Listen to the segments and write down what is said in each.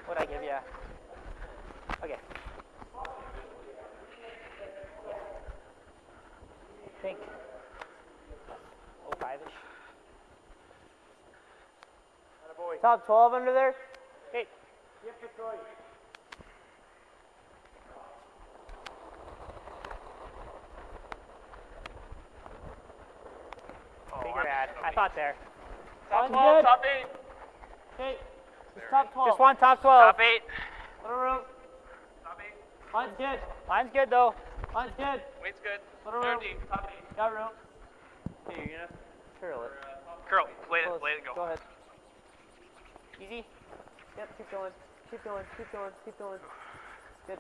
What'd I give you? Okay. Think 05-ish. Top 12 under there? Hey. Yep, Troy. Figure bad. I thought there. Top 12, top 8. Okay. Top 12. Just one top 12. Top 8. Little room. Top 8. Line's good. Line's good though. Line's good. Weight's good. Little room. 13, top 8. Got room. Hey, you're gonna curl it. Curl. Let it go. Go ahead. Easy. Yep, keep going. Keep going. Keep going. Keep going. Good.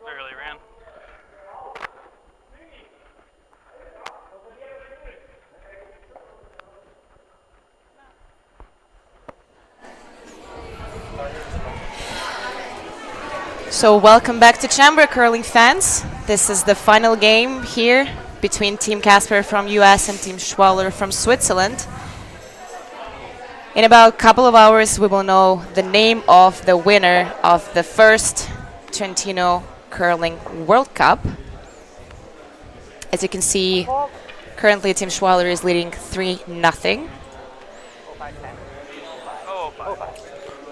Barely ran. So welcome back to Chamber, curling fans. This is the final game here between Team Casper from US and Team Schwaller from Switzerland. In about a couple of hours we will know the name of the winner of the first Trentino Curling World Cup. As you can see, currently Team Schwaller is leading 3-0.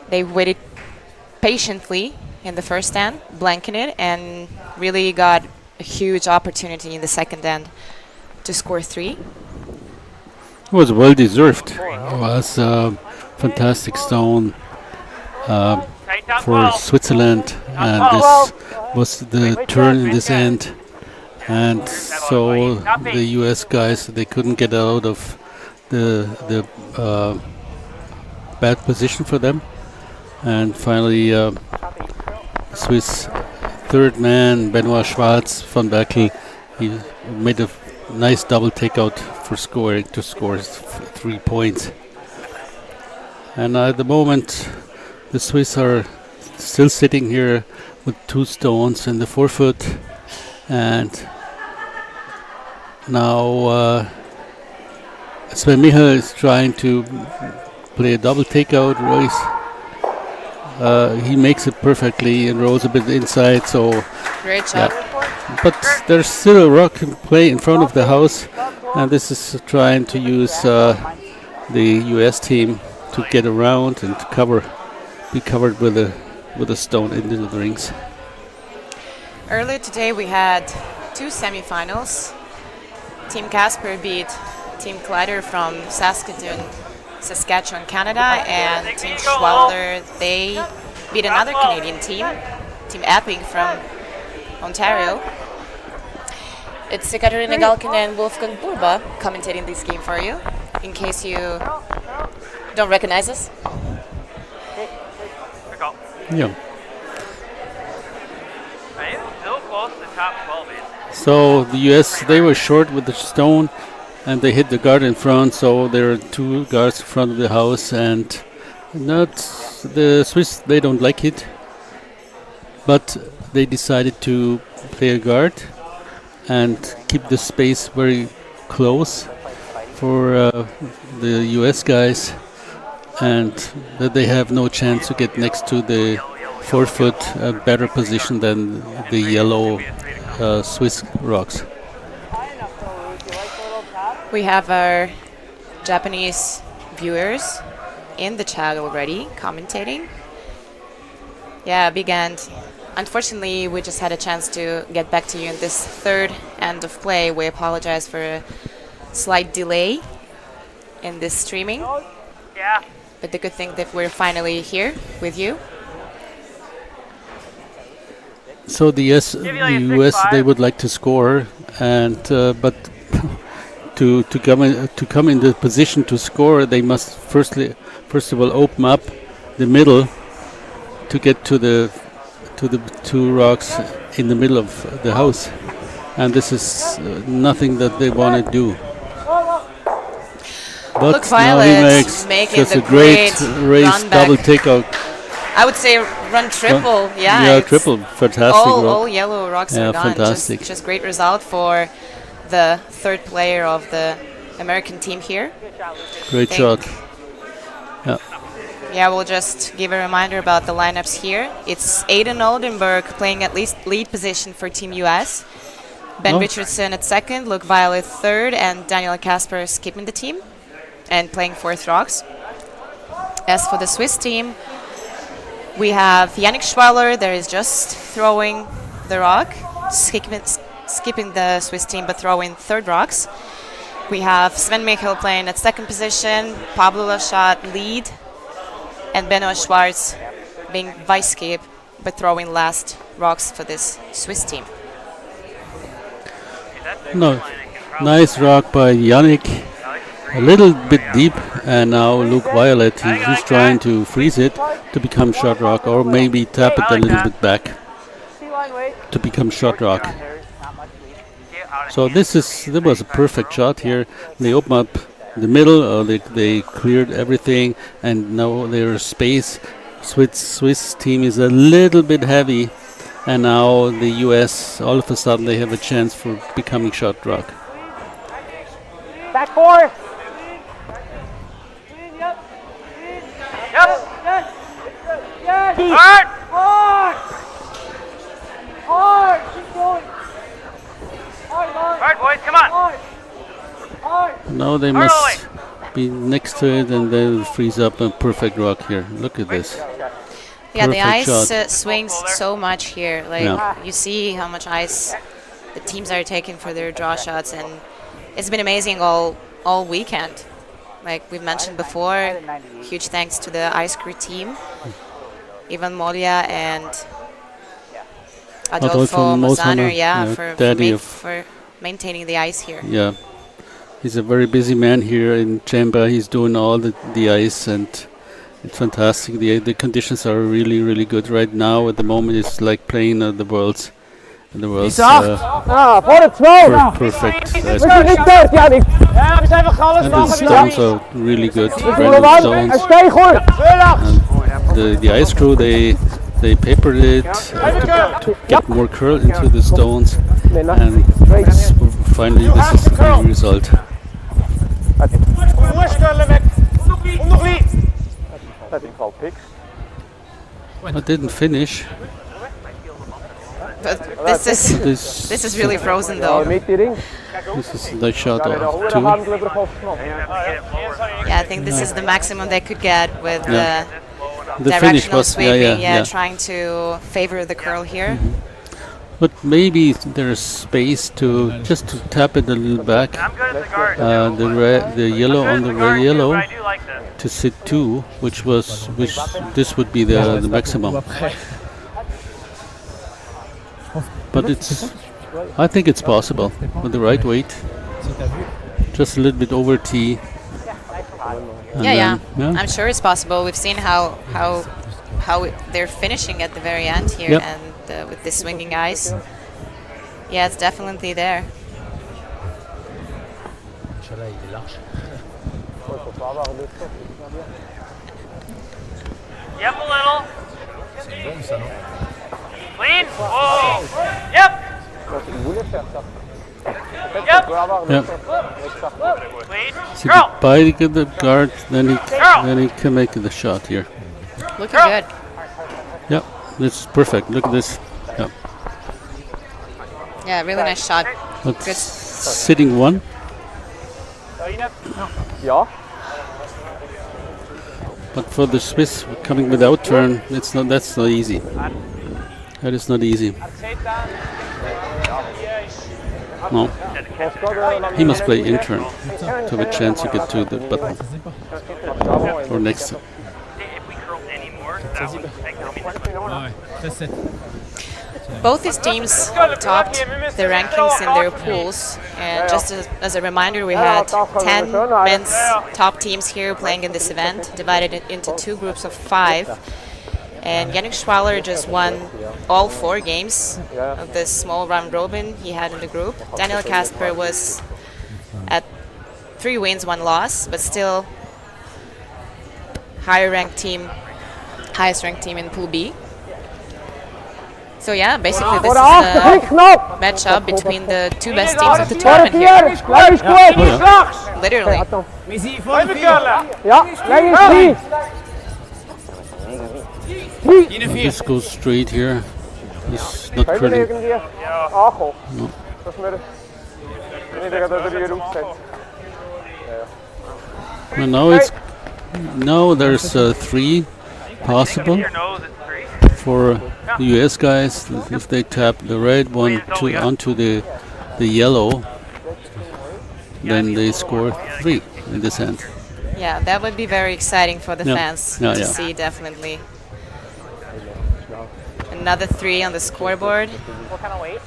They waited patiently in the first end, blanking it, and really got a huge opportunity in the second end to score 3. It was well deserved. It was a fantastic stone for Switzerland, and this was the turn in this end. And so the US guys, they couldn't get out of the bad position for them. And finally, Swiss third man, Benoit Schwarz von Berkel, he made a nice double takeout for scoring to score 3 points. And at the moment, the Swiss are still sitting here with 2 stones in the forefoot. And now Sven Michael is trying to play a double takeout. He makes it perfectly and rolls a bit inside, so great job. Yeah. But there's still a rock in play in front of the house, and this is trying to use the US team to get around and be covered with a stone into the rings. Earlier today we had 2 semifinals. Team Casper beat Team Collider from Saskatchewan, Canada, and Team Schwaller, they beat another Canadian team, Team Epping from Ontario. It's Katarina Galkin and Wolfgang Burba commentating this game for you, in case you don't recognize us. Yeah. Still close to top 12. So the US, they were short with the stone, and they hit the guard in front, so there are 2 guards in front of the house, and not the Swiss, they don't like it, but they decided to play a guard and keep the space very close for the US guys, and that they have no chance to get next to the forefoot, a better position than the yellow Swiss rocks. We have our Japanese viewers in the chat already commentating. Yeah, big end. Unfortunately, we just had a chance to get back to you in this third end of play. We apologize for a slight delay in this streaming. Yeah. But the good thing that we're finally here with you. So the US, they would like to score, and but to come in the position to score, they must first of all open up the middle to get to the 2 rocks in the middle of the house, and this is nothing that they want to do. But Look, now he Violet makes just a great race double takeout. I would say run triple. Yeah, triple. Fantastic. All yellow rocks are gone. Fantastic. Just great result for the third player of the American team here. Great shot. Yeah. Yeah, we'll just give a reminder about the lineups here. It's Aiden Oldenburg playing at least lead position for Team US. Ben Richardson at second, Luke Violet third, and Daniel Casper skipping the team and playing fourth rocks. As for the Swiss team, we have Yannick Schwaller. There is just throwing the rock, skipping the Swiss team, but throwing third rocks. We have Sven Michel playing at second position, Pablo Lachat lead, and Benoit Schwartz being vice skip, but throwing last rocks for this Swiss team. No, nice rock by Yannick. A little bit deep, and now Luke Violet, he's trying to freeze it to become short rock, or maybe tap it a little bit back to become short rock. So that was a perfect shot here. They open up the middle, they cleared everything, and now there's space. Swiss team is a little bit heavy, and now the US, all of a sudden, they have a chance for becoming short rock. Back four. Yep. Yes. Hard. Hard. Hard. Keep going. Hard, hard. Hard, boys. Come on. Hard. Hard. Now they must be next to it, and they'll freeze up a perfect rock here. Look at this. Yeah, the Perfect ice shot. swings so much here. Like you see how much ice the teams are taking for their draw shots, and it's been amazing all weekend. Like we've mentioned before, huge thanks to the ice crew team, Ivan Molia and Adolfo Mosaner, for maintaining the ice here. Yeah, he's a very busy man here in Geneva. He's doing all the ice, and it's fantastic. The conditions are really, really good right now. At the moment, it's like playing the world's Voor het twee. perfect. We zijn niet terug, Yannick. Ja, we zijn van alles. And the stones are really good. Random stones. Stay goed. And the ice crew, they papered it to get more curl into the stones, and finally this is the result. I didn't finish. But this is really frozen though. This is the shot of 2. Yeah, I think this is the maximum they could get with The the finish directional was sweeping. Trying to favor the curl here. But maybe there's space to just to tap it a little back. I'm good at the guard. The yellow on the red yellow I do like this. to sit 2, which this would be the maximum. But I think it's possible with the right weight. Just a little bit over T. And Yeah. then, I'm sure it's possible. We've seen how they're finishing at the very end here, Yep. and with this swinging ice. Yeah, it's definitely there. Yep, a little. Clean. Oh. Yep. Yep. Yeah. Clean. So Girl. by the guard, then he can make the shot here. Looking good. Yep, this is perfect. Look at this. Yep. Yeah, really nice shot. That's Good. sitting 1. Ja. But for the Swiss coming without turn, that's not easy. That is not easy. No. He must play in turn to have a chance to get to the button. Or next. If we curl any more, that would make me. Both these teams topped the rankings in their pools, and just as a reminder, we had 10 men's top teams here playing in this event, divided it into 2 groups of 5. And Yannick Schwaller just won all 4 games of this small round robin he had in the group. Daniel Casper was at 3 wins, 1 loss, but still highest ranked team in Pool B. So yeah, basically this is a matchup between the 2 best teams of the tournament here. Literally. Ja, leg eens 3. This goes straight here. It's not curling. No. Well, now there's 3 possible Your nose at 3. for the US guys. If they tap the red one onto the yellow, then they score 3 in this end. Yeah, that would be very exciting for the Yeah. fans Yeah, to yeah. see, definitely. Another 3 on the scoreboard. What kind of weight?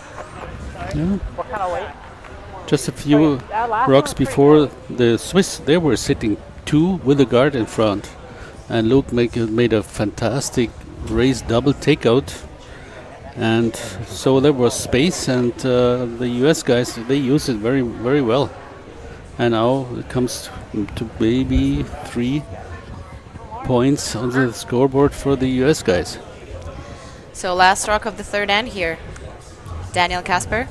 Yeah. What kind of weight? Just a few rocks before, the Swiss, they were sitting 2 with the guard in front. And Luke made a fantastic raise double takeout. And so there was space, and the US guys, they used it very, very well. And now it comes to maybe 3 points on the scoreboard for the US guys. So last rock of the third end here. Daniel Casper.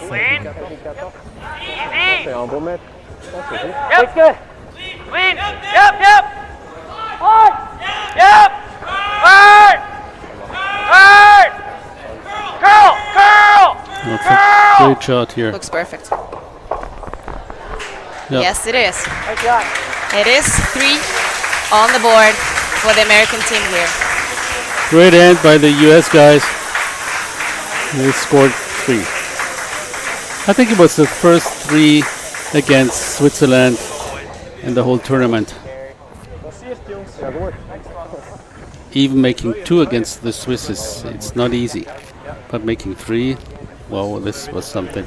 Clean. Easy. It's good. Clean. Yep. Hard. Yep. Hard. Hard. Curl. Great shot here. Looks perfect. Yeah. Yes, it is. Nice shot. It is 3 on the board for the American team here. Great end by the US guys. They scored 3. I think it was the first 3 against Switzerland in the whole tournament. Even making 2 against the Swiss it's not easy, but making 3, wow, this was something.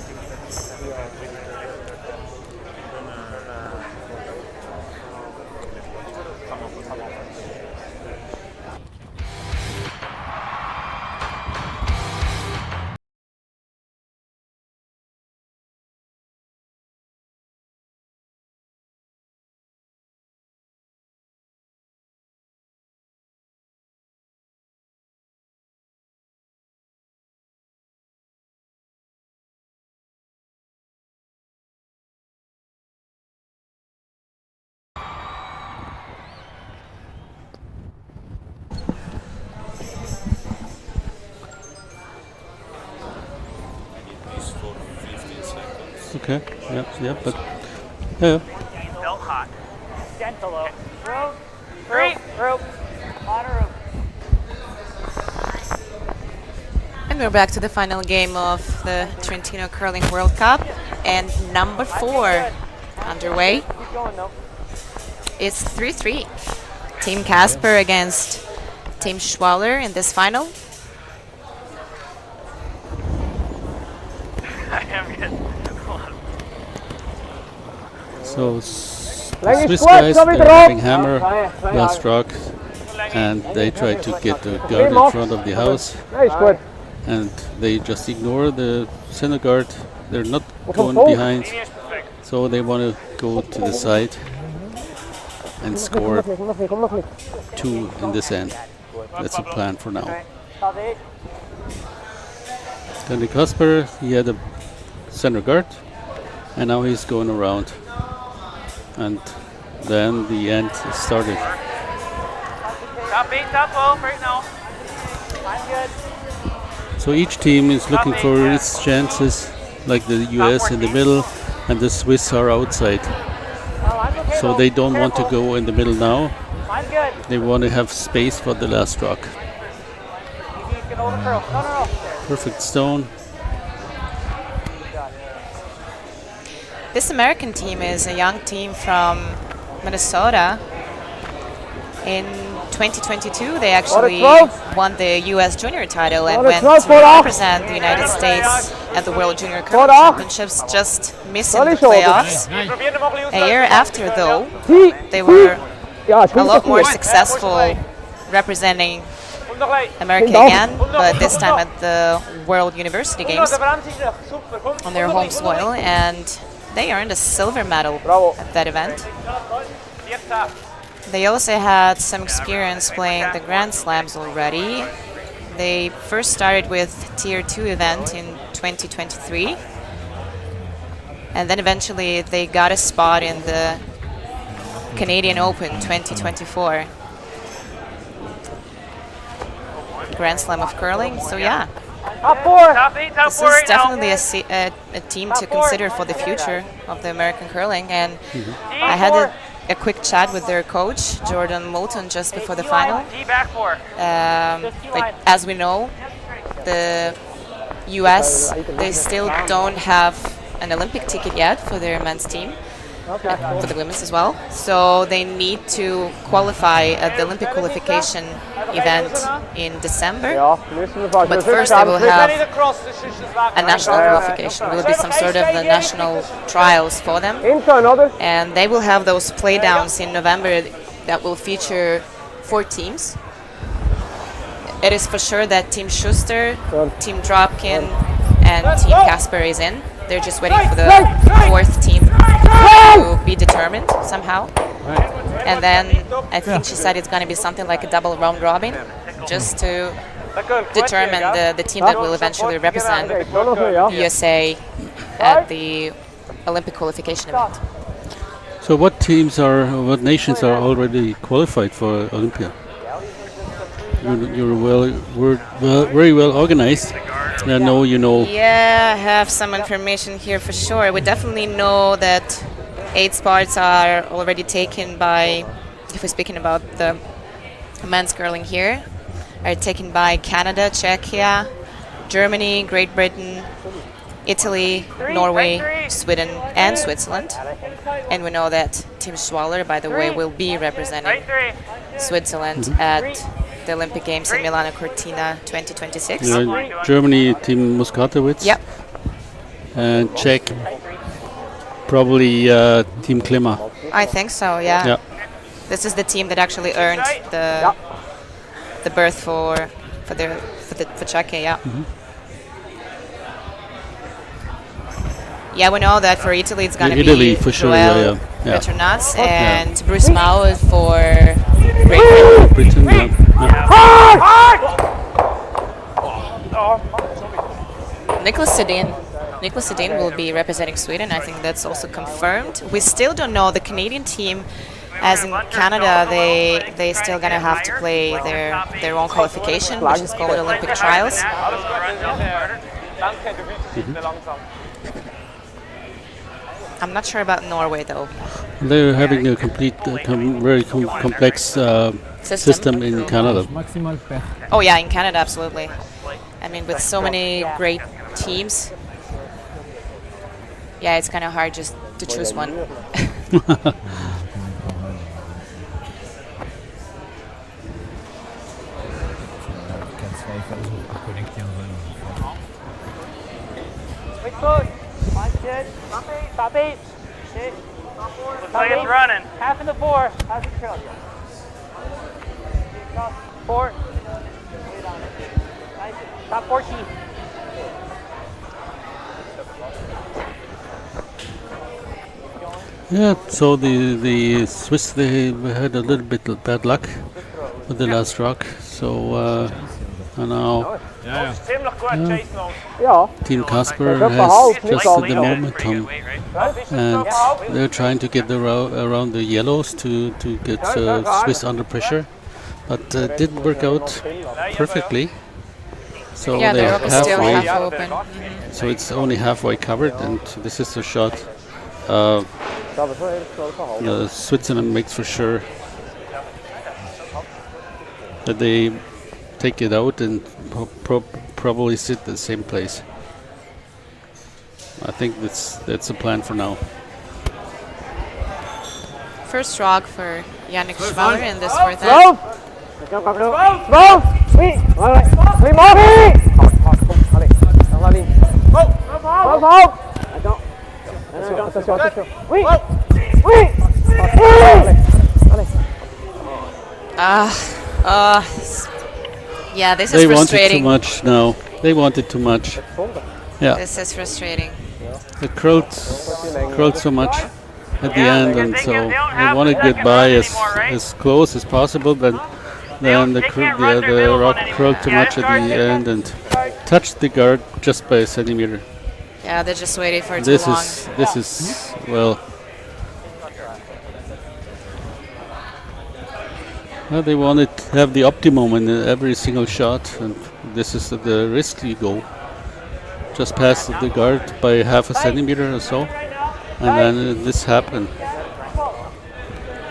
Okay, but yeah. Still hot. Gentle though. Rope. 3. Rope. Hotter rope. And we're back to the final game of the Trentino Curling World Cup. And number 4 underway. Keep going though. It's 3-3. Team Casper against Team Schwaller in this final. I am good. So Swiss guys, they're having hammer last rock, and they try to get the guard in front of the house, and they just ignore the center guard. They're not going behind, so they want to go to the side and score 2 in this end. That's the plan for now. Yannick Casper, he had a center guard, and now he's going around. And then the end started. Top 8, top 12 right now. I'm good. So each team is looking for its chances, like the US in the middle and the Swiss are outside. Oh, I'm okay So though. they don't want to go in the middle now. I'm good. They want to have space for the last rock. Easy, you can hold the curl. No. Perfect stone. This American team is a young team from Minnesota. In 2022, they actually won the U.S. Junior title and went to represent the United States at the World Junior Curling Championships, just missing the playoffs. A year after, though, they were a lot more successful representing America again, but this time at the World University Games on their home soil, and they earned a silver medal at that event. They also had some experience playing the Grand Slams already. They first started with Tier 2 event in 2023, and then eventually they got a spot in the Canadian Open 2024. Grand Slam of curling. So yeah, this is definitely a team to consider for the future of the American curling. And I had a quick chat with their coach, Jordan Moulton, just before the final. Like, as we know, the US, they still don't have an Olympic ticket yet for their men's team, for the women's as well. So they need to qualify at the Olympic qualification event in December. But first they will have a national qualification. It will be some sort of the national trials for them. And they will have those playdowns in November that will feature 4 teams. It is for sure that Team Schuster, Team Dropkin, and Team Casper is in. They're just waiting for the 4th team to be determined somehow. And then I think she said it's going to be something like a double round robin, just to determine the team that will eventually represent USA at the Olympic qualification event. So what nations are already qualified for Olympia? You're very well organized. I know you know. Yeah, I have some information here for sure. We definitely know that 8 spots are already taken by, if we're speaking about the men's curling here, are taken by Canada, Czechia, Germany, Great Britain, Italy, Norway, Sweden, and Switzerland. And we know that Team Schwaller, by the way, will be representing Switzerland at the Olympic Games in Milano Cortina 2026. Germany, Team Muskatowicz. Yep. And Czech, probably Team Klima. I think so, yeah. This is the team that actually earned the berth for Czechia, yeah. Yeah, we know that for Italy it's going to be Italy for sure, Retornaz and Bruce Mao for Great Britain. Nicholas Sedin will be representing Sweden. I think that's also confirmed. We still don't know the Canadian team. As in Canada, they still gonna have to play their own qualification, which is called Olympic trials. I'm not sure about Norway though. They're having a complete, very complex system in Canada. Oh yeah, in Canada, absolutely. I mean, with so many great teams, yeah, it's kind of hard just to choose one. Looks like it's running. Half in the 4. How's it trail? 4. Top 14. Yeah, so the Swiss, they had a little bit of bad luck with the last rock. So and now Team Casper has just the momentum, and they're trying to get around the yellows to get Swiss under pressure, but didn't work out perfectly. So yeah, they're the rock is still halfway. half open. So it's only halfway covered, and this is a shot. Switzerland makes for sure that they take it out and probably sit the same place. I think that's the plan for now. First rock for Yannick Schwaller in this 4th end. Yeah, this is frustrating. They wanted too much now. They wanted too much. Yeah. This is frustrating. The crowd so much at the end, and so they want to get by as close as possible, but then the rock curled too much at the end and touched the guard just by a centimeter. Yeah, they're just waiting for it too long. This is, well, They wanted to have the optimum in every single shot, and this is the risk you go. Just past the guard by half a centimeter or so, and then this happened.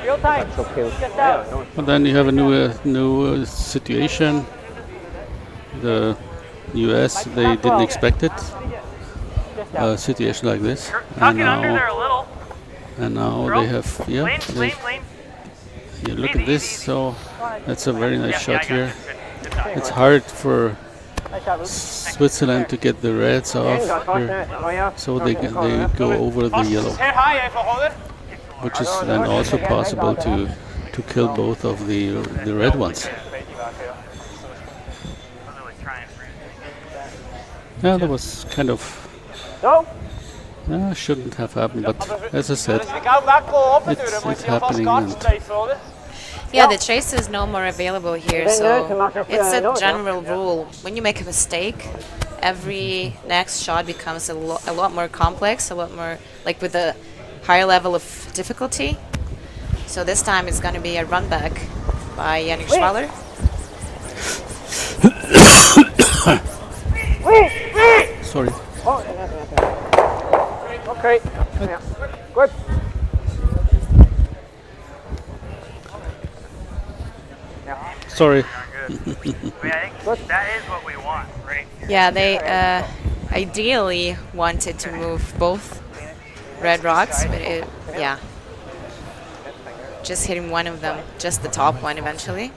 Real time. Get down. And then you have a new situation. The US, they didn't expect it, a situation like this, Tuck it under there a little. and now they have, Clean, clean, clean. you look at this, so that's a very nice shot here. It's hard for Switzerland to get the reds off here, so they go over the yellow, which is then also possible to kill both of the red ones. Yeah, that was kind of shouldn't have happened, but as I said, it's happening. And Yeah, the chase is no more available here, so it's a general rule. When you make a mistake, every next shot becomes a lot more complex, a lot more like with a higher level of difficulty. So this time it's going to be a run back by Yannick Schwaller. sorry. Okay. Yeah. Good. Sorry. I think that is what we want, right? Yeah, they ideally wanted to move both red rocks, but yeah. Just hitting one of them, just the top one eventually.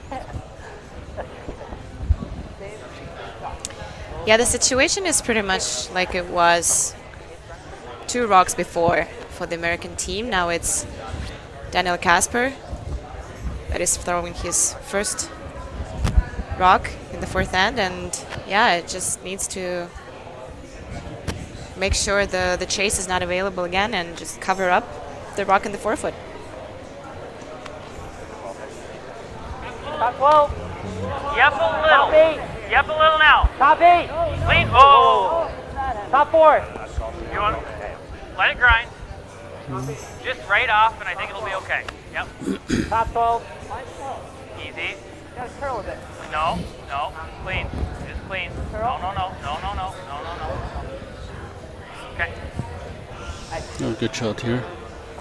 Yeah, the situation is pretty much like it was 2 rocks before for the American team. Now it's Daniel Casper that is throwing his first rock in the 4th end, and yeah, it just needs to make sure the chase is not available again and just cover up the rock in the forefoot. Top 12. Yep, a little. Top 8. Yep, a little now. Top 8. Clean. Oh. Top 4. You want? Let it grind. Just right off, and I think it'll be okay. Yep. Top 12. Easy. Gotta curl a bit. No, no. Clean. Just clean. No, no, no, no, no, no, no, no, no. Okay. Oh, good shot here.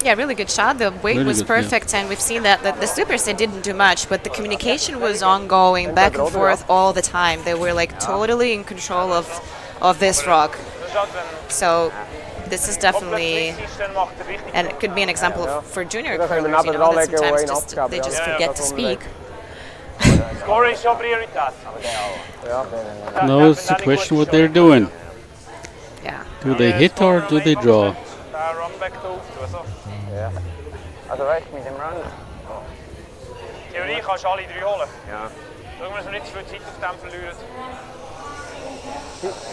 Yeah, really good shot. The weight Really was good, yeah. perfect, and we've seen that the supers, they didn't do much, but the communication was ongoing, back and forth all the time. They were like totally in control of this rock. So this is definitely, and it could be an example for junior curlers, you know, that sometimes they just forget to speak. Now it's the question what they're doing. Yeah. Do they hit or do they draw? Ja. Also recht mit dem Run. Theorie kannst du alle 3 holen. Ja. Schauen wir, dass wir nicht zu viel Zeit auf dem verlieren.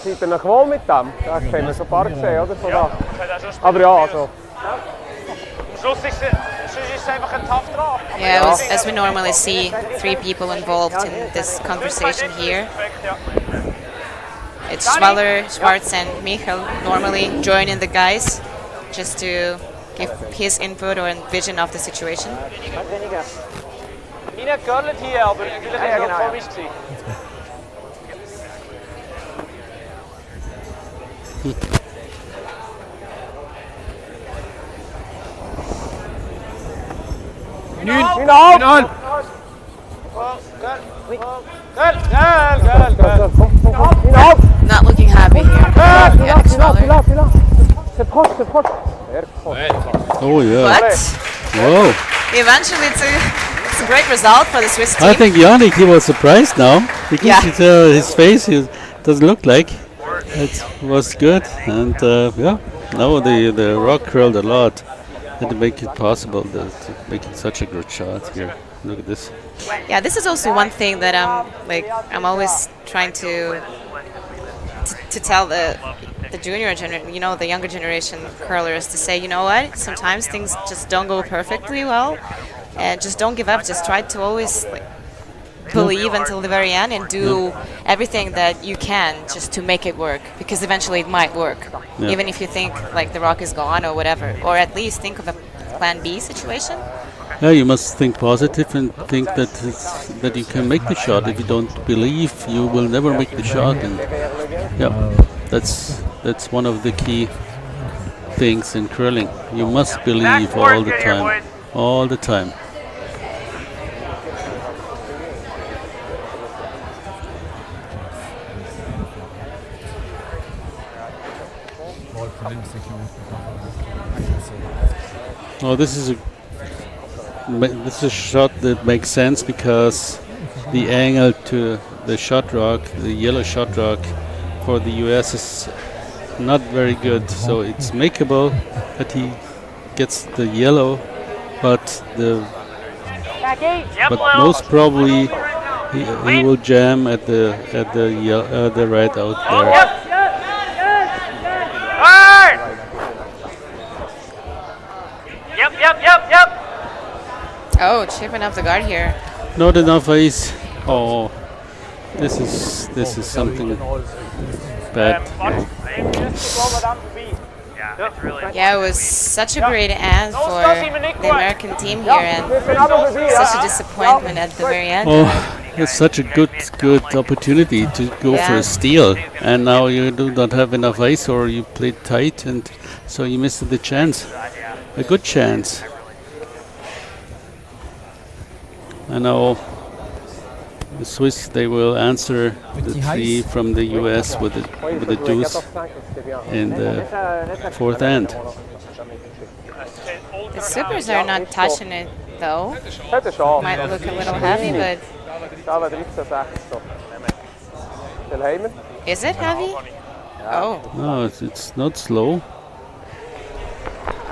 Seid ihr noch wohl mit dem? Da haben wir so ein paar gesehen, oder? So da. Das hat auch schon Aber ja, also. Am Schluss ist es einfach ein tough draw. Yeah, it was, as we normally see, 3 people involved in this conversation here. It's Schwaller, Schwarz, and Michael normally joining the guys just to give his input or vision of the situation. Mina curlet hier, aber vielleicht ist es auch komisch gewesen. Neun! Not looking happy here. Yannick Schwaller. Oh yeah. But Whoa. eventually it's a great result for the Swiss team. I think Yannick, he was surprised now. Because Yeah. his face doesn't look like. It was good. And yeah, now the rock curled a lot. And to make it possible to make it such a good shot here. Look at this. Yeah, this is also one thing that I'm always trying to tell the junior generation, you know, the younger generation curlers, to say, you know what, sometimes things just don't go perfectly well, and just don't give up. Just try to always believe until the very end and do everything that you can just to make it work, because eventually it might work, even if you think like the rock is gone or whatever, or at least think of a plan B situation. Yeah, you must think positive and think that that you can make the shot. If you don't believe, you will never make the shot. And yeah, that's one of the key things in curling. You must believe all the time, all the time. Oh, this is a shot that makes sense because the angle to the shot rock, the yellow shot rock for the US is not very good. So it's makeable that he gets the yellow, but most probably he will jam at the right out there. Yep. Oh, chipping up the guard here. Not enough ice. Oh, this is something bad. Yeah, it was such a great end for the American team here, and such a disappointment at the very end. Oh, it's such a good opportunity to go for a steal, and now you do not have enough ice, or you played tight, and so you missed the chance, a good chance. And now the Swiss, they will answer the three from the US with a deuce in the fourth end. The supers are not touching it though. Might look a little heavy, but is it heavy? Oh. No, it's not slow.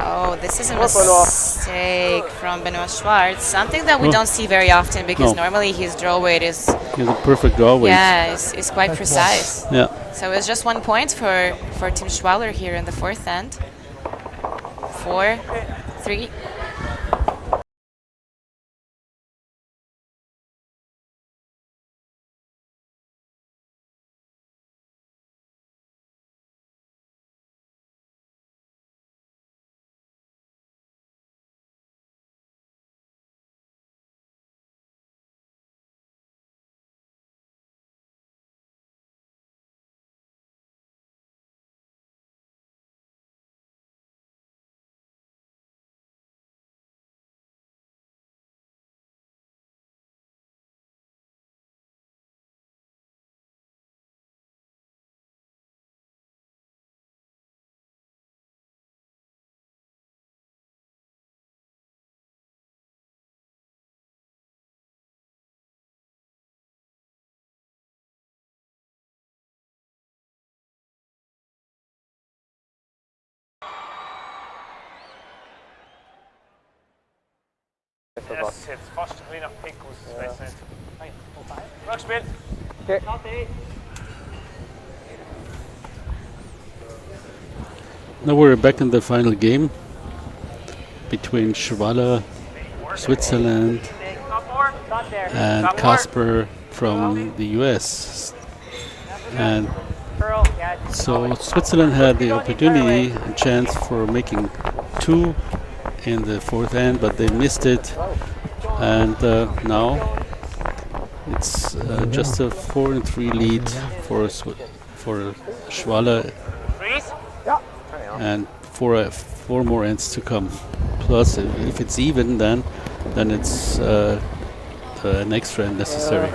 Oh, this is a mistake from Benoit Schwartz. Something that we don't see very often because normally his draw weight is... He's a perfect draw weight. Yeah, is quite precise. Yeah. So it's just 1 point for Team Schwaller here in the fourth end. 4-3. Yes, het vast clean up pickles. Terugspin. Now we're back in the final game between Schwaller, Switzerland, and Casper from the US. And so Switzerland had the opportunity and chance for making 2 in the fourth end, but they missed it. And now it's just a 4-3 lead for Schwaller, and 4 more ends to come. Plus, if it's even, then it's an extra end necessary.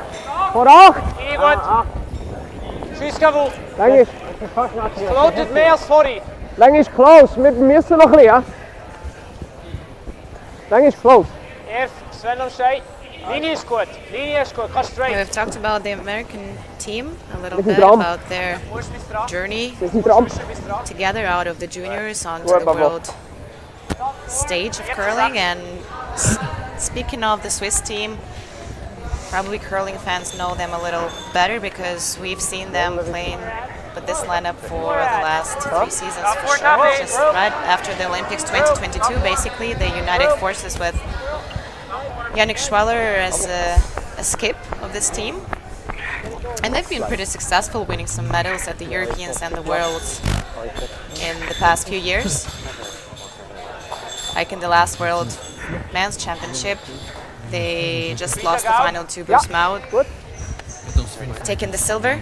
Floated meer, sorry. Lang is close, met de meeste nog niet, hè? Lang is close. If Sven on say, linie is good, go straight. We've talked about the American team a little bit, about their journey together out of the juniors onto the world stage of curling. And speaking of the Swiss team, probably curling fans know them a little better because we've seen them playing with this lineup for the last 3 seasons for sure. Just right after the Olympics 2022, basically, they united forces with Yannick Schwaller as a skip of this team. And they've been pretty successful, winning some medals at the Europeans and the Worlds in the past few years. like in the last World Men's Championship. They just lost the final to Bruce Maud, taking the silver.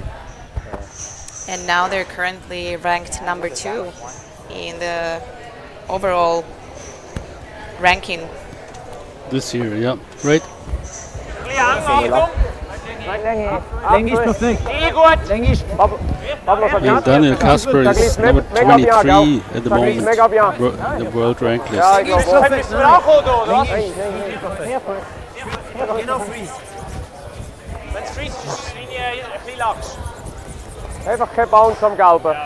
And now they're currently ranked number 2 in the overall ranking. This year, yeah, right. And Daniel Casper is number 23 at the moment, the world rank list. Einfach kein Bounce am Gelben.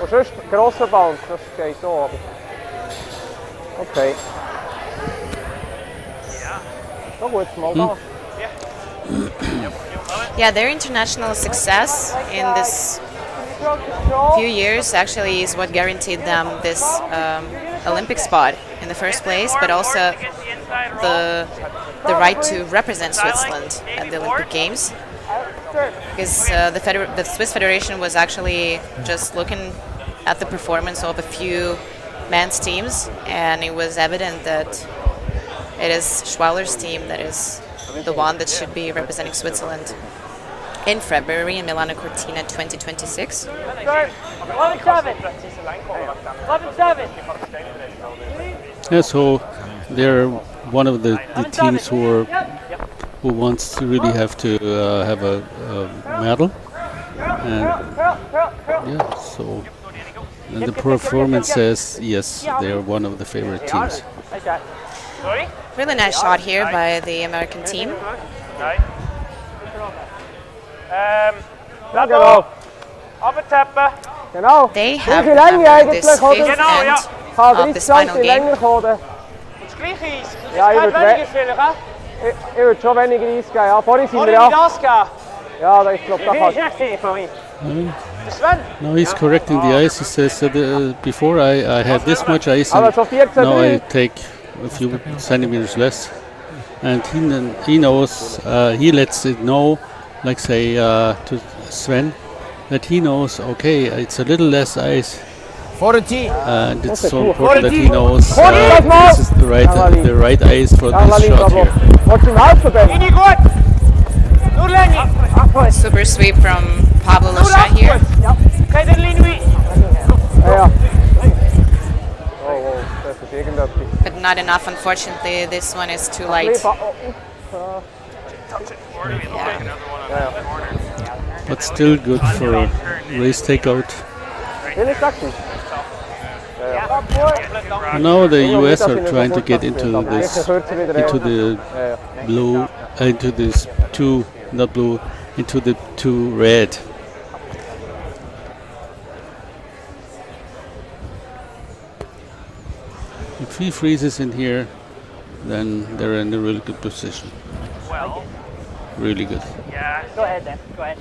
Und sonst grosser Bounce, das geht so. Okay. So gut, mal da. Yeah, their international success in this few years actually is what guaranteed them this Olympic spot in the first place, but also the right to represent Switzerland at the Olympic Games. Because the Swiss Federation was actually just looking at the performance of a few men's teams, and it was evident that it is Schwaller's team that is the one that should be representing Switzerland in February in Milano Cortina 2026. Yeah, so they're one of the teams who wants to really have to have a medal, and yeah, so and the performance says yes, they're one of the favorite teams. Really nice shot here by the American team. They have this fifth end of this final game. Ja, ich würde schon weniger Eis geben. Ja, vorhin sind wir ja. Ja, ich glaube, da kann. Now he's correcting the ice. He says that before I had this much ice, and now I take a few centimeters less. And he knows, he lets it know, like say to Sven, that he knows, okay, it's a little less ice. And it's so important that he knows this is the right ice for this shot here. Super sweep from Pablo Lachat here. But not enough, unfortunately. This one is too light. Yeah. But still good for race takeout. Now the US are trying to get into the blue, into this two, not blue, into the two red. If he freezes in here, then they're in a really good position. Really good. Yeah. Go ahead then. Go ahead.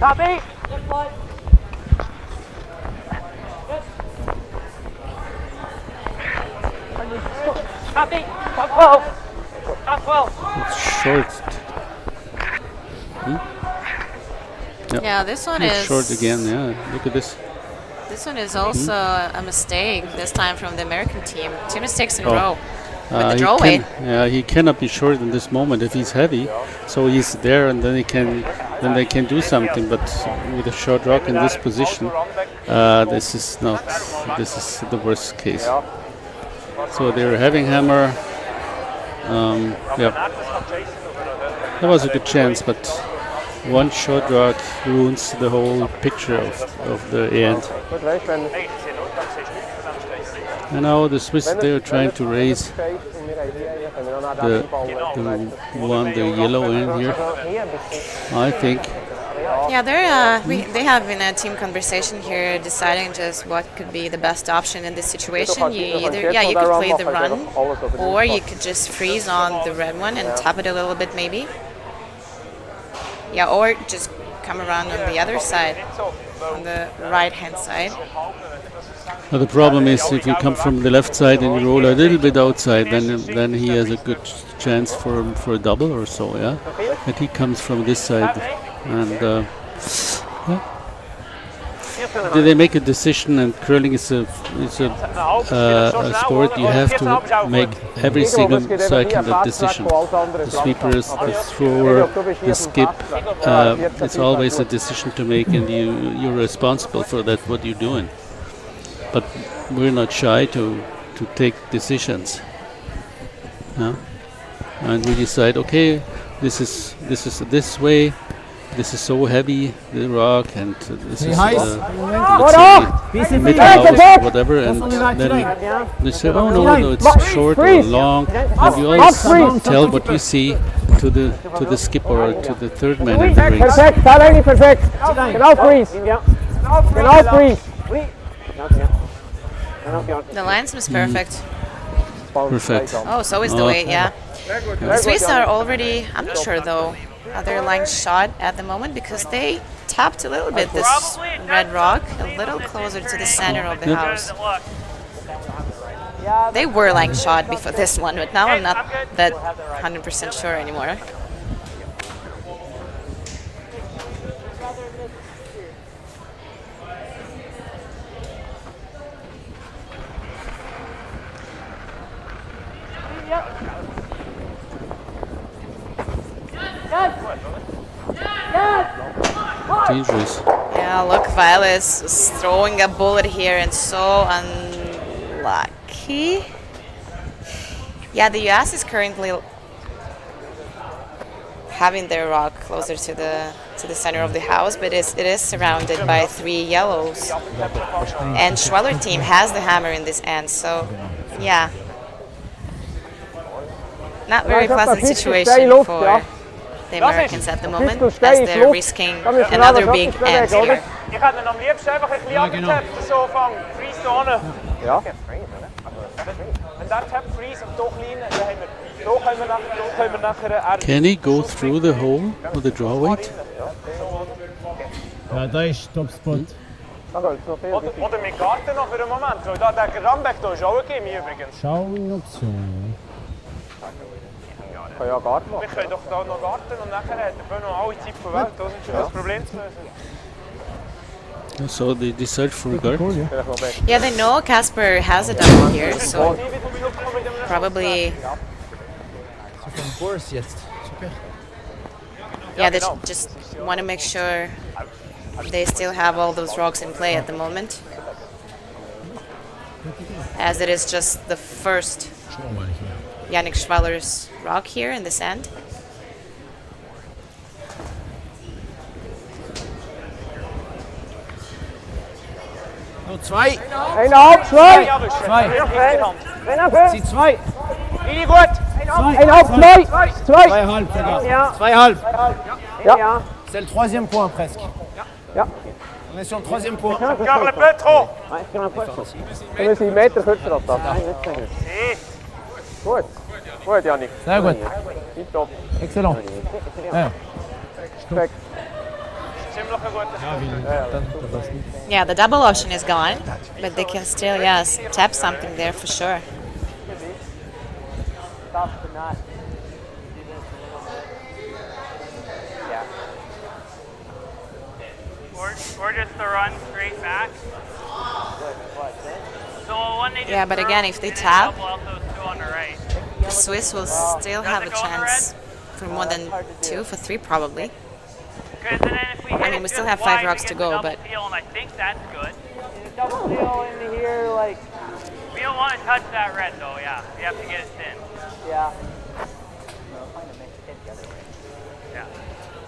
Copy. Copy. Top 12. Top 12. It's short. Yeah, this one it's is short again. Yeah, look at this. This one is also a mistake. This time from the American team. 2 mistakes in a row. With the draw weight. Yeah, he cannot be short in this moment if he's heavy. So he's there, and then they can do something. But with a short rock in this position, this is the worst case. So they're having hammer. Yeah, that was a good chance, but one short rock ruins the whole picture of the end. And now the Swiss, they are trying to raise the yellow end here, I think. Yeah, they have been a team conversation here, deciding just what could be the best option in this situation. You could play the run, or you could just freeze on the red one and tap it a little bit maybe. Yeah, or just come around on the other side, on the right-hand side. Now the problem is if you come from the left side and you roll a little bit outside, then he has a good chance for a double or so, yeah. But he comes from this side, and they make a decision, and curling is a sport. You have to make every single second a decision. The sweepers, the thrower, the skip. It's always a decision to make, and you're responsible for that. What you're doing. But we're not shy to take decisions. No? And we decide, okay, this is this way. This is so heavy, the rock, and this is let's say mid-house, whatever, and then they say, oh no, it's short or long, and you always tell what you see to the skipper or to the third man in the rings. Perfekt, da rein, perfekt. Genau freeze. Genau freeze. The linesman is perfect. Perfect. Oh, so is the weight, yeah. The Swiss are already, I'm not sure though, are they line shot at the moment because they tapped a little bit this red rock a little closer to the center of the house. They were line shot before this one, but now I'm not that 100% sure anymore. Dangerous. Yeah, look, Violet is throwing a bullet here and so unlucky. Yeah, the US is currently having their rock closer to the center of the house, but it is surrounded by 3 yellows. And Schwaller team has the hammer in this end, so yeah. Not very pleasant situation for the Americans at the moment, as they're risking another big end here. Ich hätte am liebsten einfach ein bisschen abgetappt, so von Freeze da unten. Ja. Wenn der Tap Freeze und doch Line, dann können wir nachher... Can he go through the hole with the draw weight? Ja, da ist Top-Spot. Oder mit Garten noch für einen Moment. Der Rambeck da ist auch gegeben übrigens. Schau-Option. Wir können doch da noch Garten und nachher hat der Böno alle Zeit der Welt. Das ist schon das Problem zu lösen. So they decide for a guard. Yeah, they know Casper has a double here, so probably... Yeah, they just want to make sure they still have all those rocks in play at the moment, as it is just the first Yannick Schwaller's rock here in this end. Nur 2. 1,5, 2. 2. Sie 2. Really gut. 1,5, 2. 2,5. Ja. 2,5. Ja. C'est le 3e point presque. Ja. On est sur le 3e point. Encore un peu trop. Wir müssen einen Meter kürzer als das. Gut. Gut, Yannick. Sehr gut. Top. Excellent. Ja. Perfekt. Yeah, the double option is gone, but they can still, yes, tap something there for sure. Or just to run straight back. So when they Yeah, but again, if they tap, double out those 2 on the right. the Swiss will still have a chance for more than 2, for 3 probably. Because then if we I mean, we still have 5 rocks to go, but... And I think that's good. Double seal in here, like... We don't want to touch that red though, yeah. We have to get it thin. Yeah. Yeah.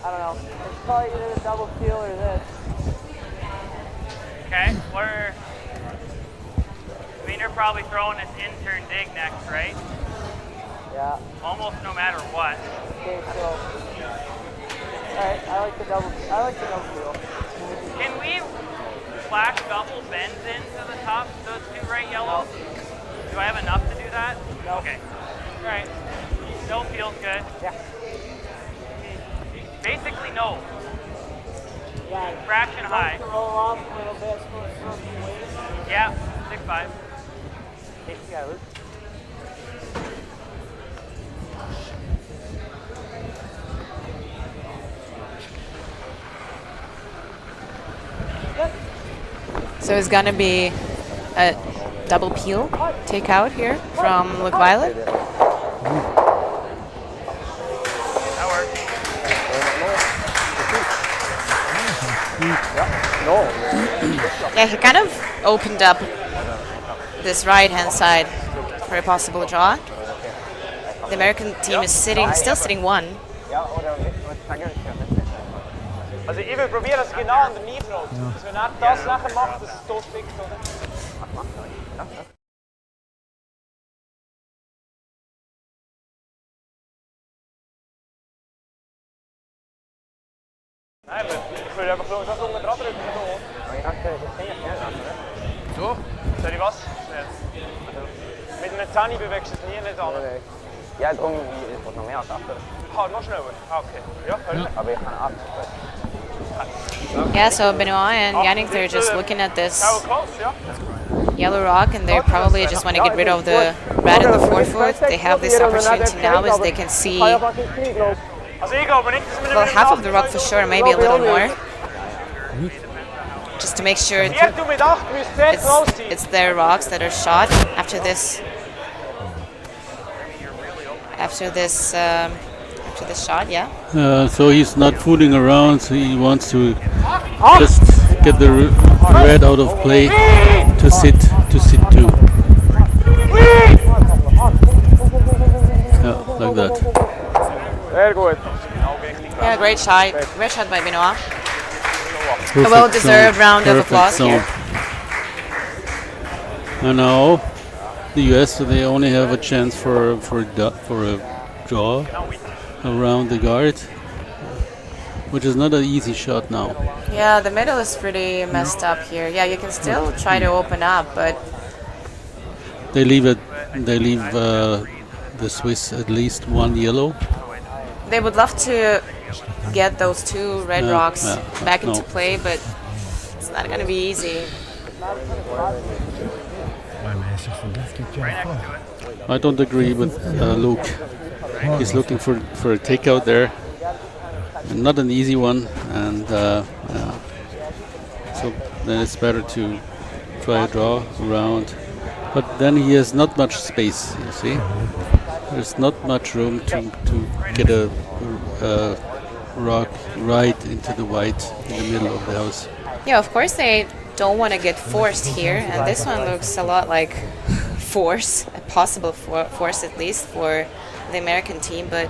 I don't know. It's probably either a double seal or this. Okay, I mean, they're probably throwing this in-turn dig next, right? Yeah. Almost no matter what. Okay, so... Alright, I like the double seal. Can we flash double bends into the top, those 2 right yellows? Do I have enough to do that? No. Okay. Alright. Still feels good. Yeah. Basically no. Yeah. Fraction high. Roll off a little bit, so some weight. Yeah, 6.5. Yeah, So it's gonna be a double peel takeout here from Look Violet. That works. Yeah, he kind of opened up this right-hand side for a possible draw. The American team is still sitting 1. Also ich will probieren, dass es genau underneath rollt. Dass wenn er das nachher macht, dass es dort liegt, oder? Nein, ich würde einfach nur das unten dran drücken. So? Sorry, was? Mit einem Zähne bewegst du es nie nicht an. Ja, darum ist noch mehr als 8. Ah, noch schneller? Ah, okay. Ja, völlig. Aber ich kann 8. Yeah, so Benoit and Yannick, they're just looking at this How close, yeah? yellow rock, and they probably just want to get rid of the red in the forefoot. They have this opportunity now as they can see, well, Also ich glaube nicht, dass wir half of the rock for sure, maybe a little more, just to make sure du mit 8 müsst sehr close sein. it's their rocks that are shot after this shot. Yeah. So he's not fooling around. So he wants to just get the red out of play to sit 2. Yeah, like that. Sehr gut. Yeah, great shot by Benoit. Perfect A well-deserved zone, round of perfect applause zone. here. And now the US, they only have a chance for a draw around the guard, which is not an easy shot now. Yeah, the middle is pretty messed up here. Yeah, you can still try to open up, but They leave the Swiss at least 1 yellow. they would love to get those 2 red rocks back into no. play, but it's not going to be easy. I don't agree with Luke. He's looking for a takeout there, and not an easy one. And so then it's better to try a draw around. But then he has not much space. You see, there's not much room to get a rock right into the white in the middle of the house. Yeah, of course they don't want to get forced here, and this one looks a lot like force, a possible force at least for the American team, but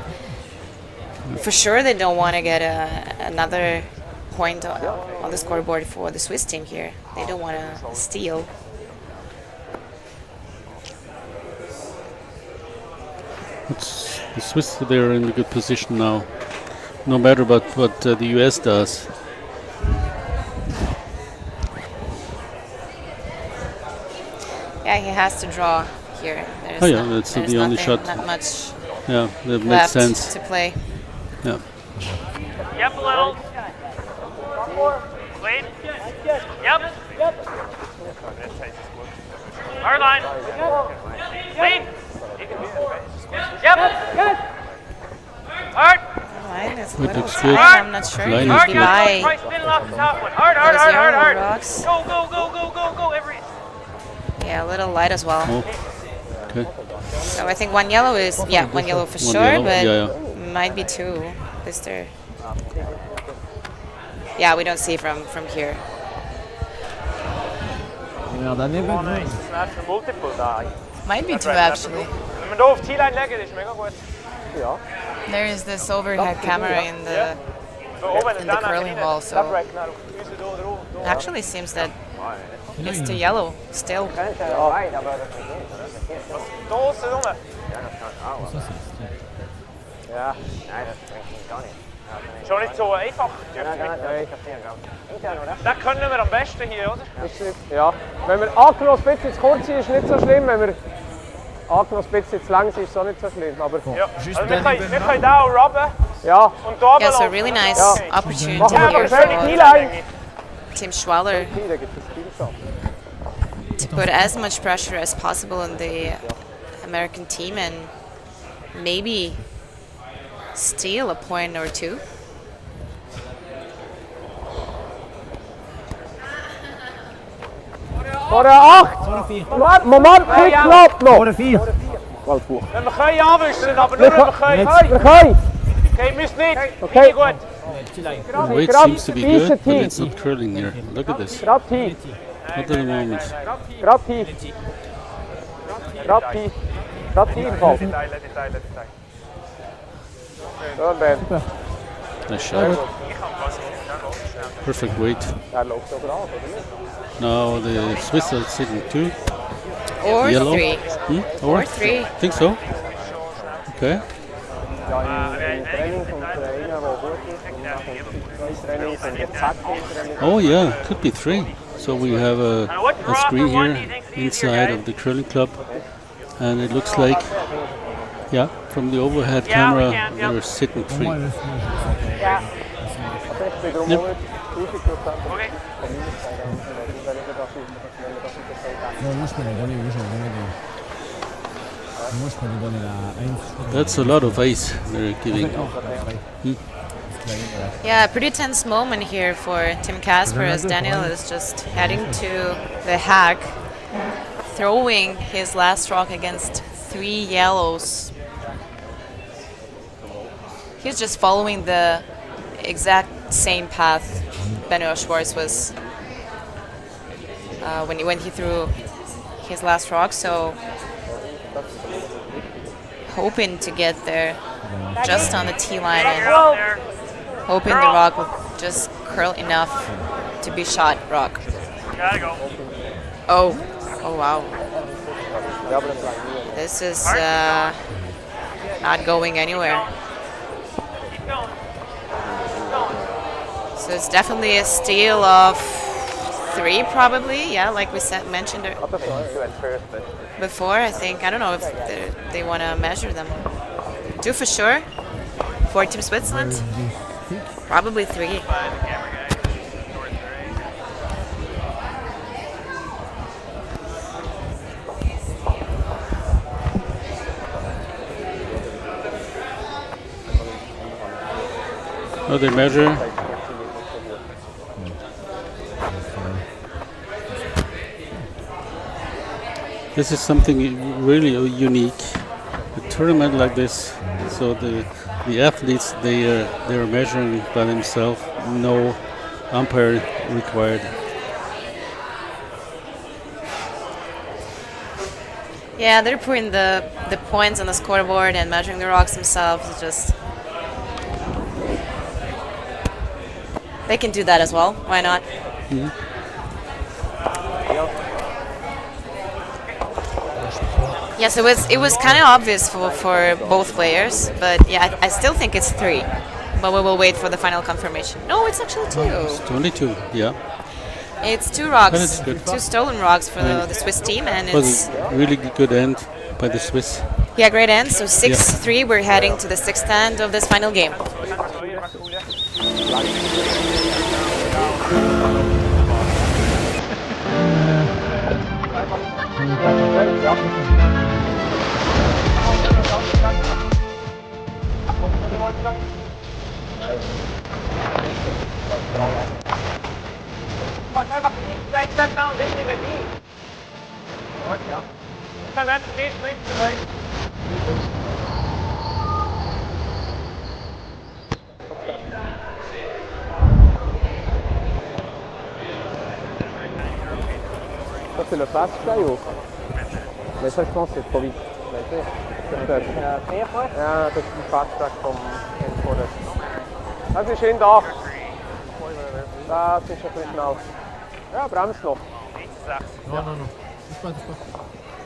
for sure they don't want to get another point on the scoreboard for the Swiss team here. They don't want to steal. The Swiss, they're in a good position now, no matter what the US does. Yeah, he has to draw here. There's That's the only shot. Not much Yeah, that makes left sense. to play. Yeah. Yep, a little. Wait. Yep. Hard line. Wait. Yep. Hard. Line is a It little looks tight. good. I'm not sure. Line is Hard. good. Maybe Try spinning off the top one. Hard, hard, those hard, hard, yellow hard. rocks. Go, go, go, go, go, go. Every. Yeah, a little light as well. Oh, okay. So I think 1 yellow is, yeah, 1 yellow for One sure, yellow, but yeah. might be 2. Is there? Yeah, we don't see from here. Ja, dan hebben we het. Das ist für Multiple da. Might be 2 actually. Wenn wir hier auf die T-Line legen, ist mega gut. There is this overhead camera in the. So oben In the curling ball, so- so. Actually, seems that it's 2 yellow still. Dosen rum. Ja, nein, das bringt mich gar nicht. Schon nicht so einfach. Das können wir am besten hier, oder? Ja, wenn wir angenommen ein bisschen zu kurz sind, ist nicht so schlimm. Wenn wir angenommen ein bisschen zu lang sind, ist es auch nicht so schlimm. Aber Ja. Also wir können da auch rubben ja, und da Yeah, so laufen. really nice opportunity machen wir here aber schön die for T-Line. Team Schwaller Da gibt es viel Schatten. to put as much pressure as possible on the American team and maybe steal a point or 2. Voor 8. Moment, klik knap nog. Voor de 4. Wel voor. Wenn wir können anwischen, aber nur wenn wir können. We gaan. Okay, müsst nicht. Okay. Nicht gut. The weight seems to be good, but it's not curling here. Look at this. Grab hier. Not at the moment. Grab hier. Grab hier. Grab hier valt. Detail. Zo Ben. Nice shot. Perfect weight. Daar loopt ook raar, of niet? Now the Swiss are sitting 2. Or Yellow. 3. Or 3. Think so. Okay. Ja, in training van trainen wel goed is. Training van de training. Oh yeah, could be 3. So we have a screen here inside of the curling club, and it looks like, yeah, from the overhead camera, they're sitting 3. Ja. Yep. That's a lot of ice they're giving. Yeah, pretty tense moment here for Team Casper as Daniel is just heading to the hack, throwing his last rock against 3 yellows. He's just following the exact same path Benoit Schwartz was when he threw his last rock, so hoping to get there just on the tee line and hoping the rock will just curl enough to be shot rock. Gotta go. Oh wow. This is not going anywhere. So it's definitely a steal of 3 probably, yeah, like we mentioned before. I think, I don't know if they want to measure them. 2 for sure for Team Switzerland, probably 3. Oh, they measure. This is something really unique, a tournament like this. So the athletes they're measuring by themselves, no umpire required. Yeah, they're putting the points on the scoreboard and measuring the rocks themselves. It's just they can do that as well. Why not? Mm-hmm. Yes, it was kind of obvious for both players, but yeah, I still think it's 3. But we will wait for the final confirmation. No, it's actually 2. It's only 2, yeah. It's 2 rocks, But it's good. 2 stolen rocks for the Swiss team, and It was it's a really good end by the Swiss. yeah, great end. So 6-3. We're heading to the 6th end of this final game. Ça c'est le fast track ou? Mais ça je pense que c'est trop vite. Ja, das ist die fast track vom Endvorder. Das ist schön da. Das ist ein bisschen schnell. Ja, bremst noch. Non. Touche pas.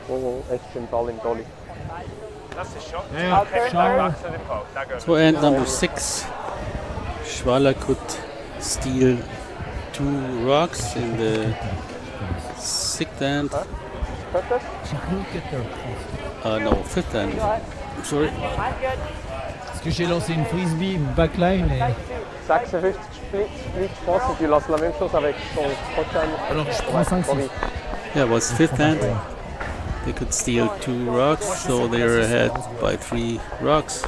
Oh, echt schön Ball im Dolly. Das ist schon. Schau. So end number 6. Schwaller could steal 2 rocks in the 6th end. No, 5th end. I'm sorry. Parce que j'ai lancé une frisbee backline et 56 split, je pense que tu lances la même chose avec ton prochain. alors je prends 5-6. Yeah, it was 5th end. They could steal 2 rocks, so they're ahead by 3 rocks.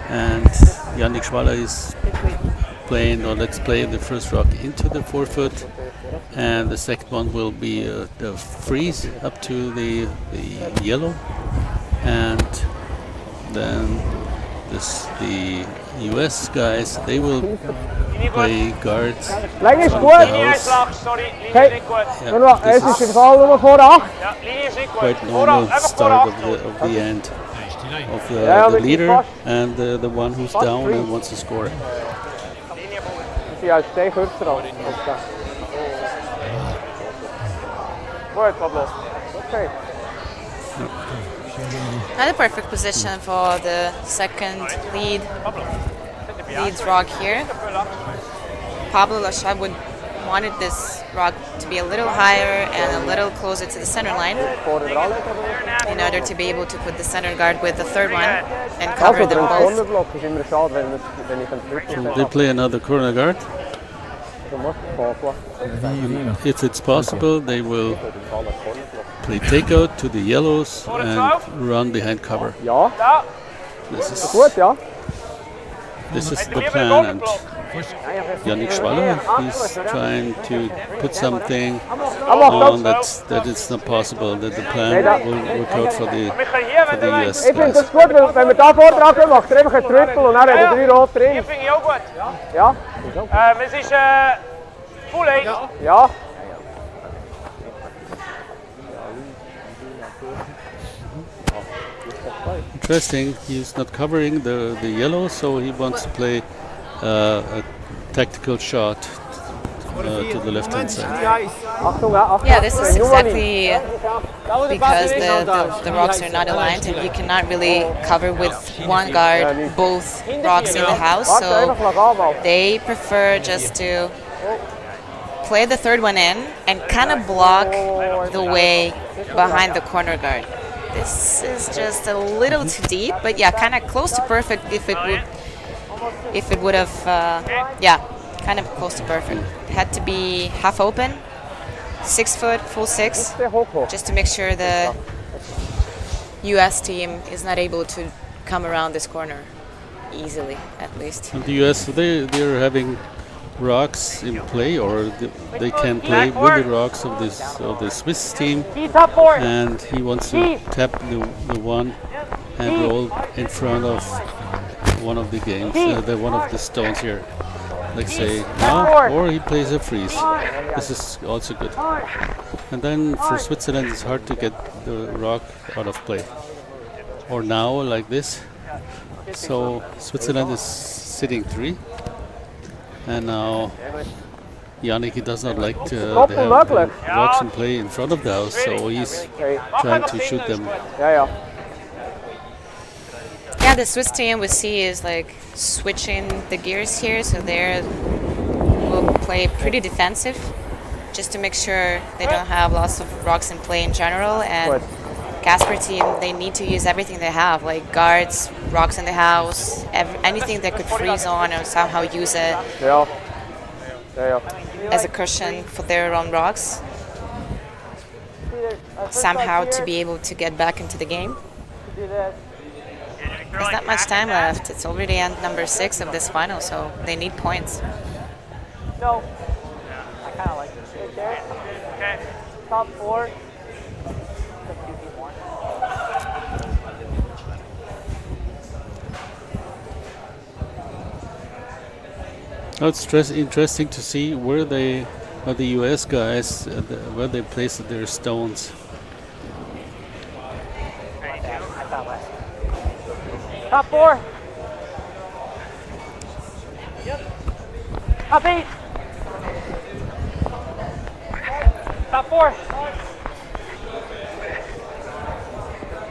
And Yannick Schwaller is playing, or let's play the first rock into the 4 foot. and the second one will be the freeze up to the yellow, and then the US guys, they will play guards Lijn is on goed. the Linie is house. laag, sorry. Linie is Kijk, niet goed. es ist im Fall nur vor 8. Ja, Linie is niet goed. Quite Vooraf, normal even start of vooraf. the end of the Ja, maar die leader vast. and the one who's down and wants to score. Dat is juist tegen Hurster al. Goed, Pablo. Oké. Not a perfect position for the second leads rock here. Pablo Lachab would wanted this rock to be a little higher and a little closer to the center line in order to be able to put the center guard with the third one and cover Also, them een both. cornerblok is immer schade, wenn ich een triple They play another corner guard. If it's possible, they will play takeout to the yellows and run behind cover. Ja, Ja, This is goed, ja. the plan, and Yannick Schwaller, he's trying to put something on that it's not possible, that the plan will work out for the wir können hier, wenn du US willst. Ich finde guys. das gut, weil wenn wir da vorne dran gehen, macht er einfach ein Triple und dann hat er 3 Rot drin. Hier finde ich auch gut. Ja, Es ist Full 8. ja. Interesting, he's not covering the yellow, so he wants to play a tactical shot to the left hand side. Achtung, Achtung. Yeah, this is exactly because the rocks are not aligned and you cannot really cover with one guard both rocks in the house, Warte, so einfach nach Anwalt. they prefer just to play the third one in and kind of block the way behind the corner guard. This is just a little too deep, but yeah, kind of close to perfect if it would have, yeah, kind of close to perfect. It had to be half open, 6 foot, full 6, Sehr hoch, hoch. just to make sure the US team is not able to come around this corner easily, at least. And the US, they're having rocks in play, or they can play with the rocks of the Swiss team, Key top 4. and he wants to tap the one and roll in front of one of the games, one of the stones here. Like say now, or he plays a freeze. This is also good. And then for Switzerland, it's hard to get the rock out of play. Or now, like this. So Switzerland is sitting 3. And now Yannick, he does not like to have the rocks in play in front of the house, so he's trying to shoot them. Ja, ja. Yeah, the Swiss team we see is like switching the gears here, so they will play pretty defensive, just to make sure they don't have lots of rocks in play in general. And Casper team, they need to use everything they have, like guards, rocks in the house, anything that could freeze on or somehow use it Ja. Ja, ja. as a cushion for their own rocks, somehow to be able to get back into the game. There's not much time left. It's already at number 6 of this final, so they need points. No. I kind of like this. Right there. Okay. Top 4. Now it's interesting to see where the US guys, where they place their stones. Top 4. Top 8. Top 4.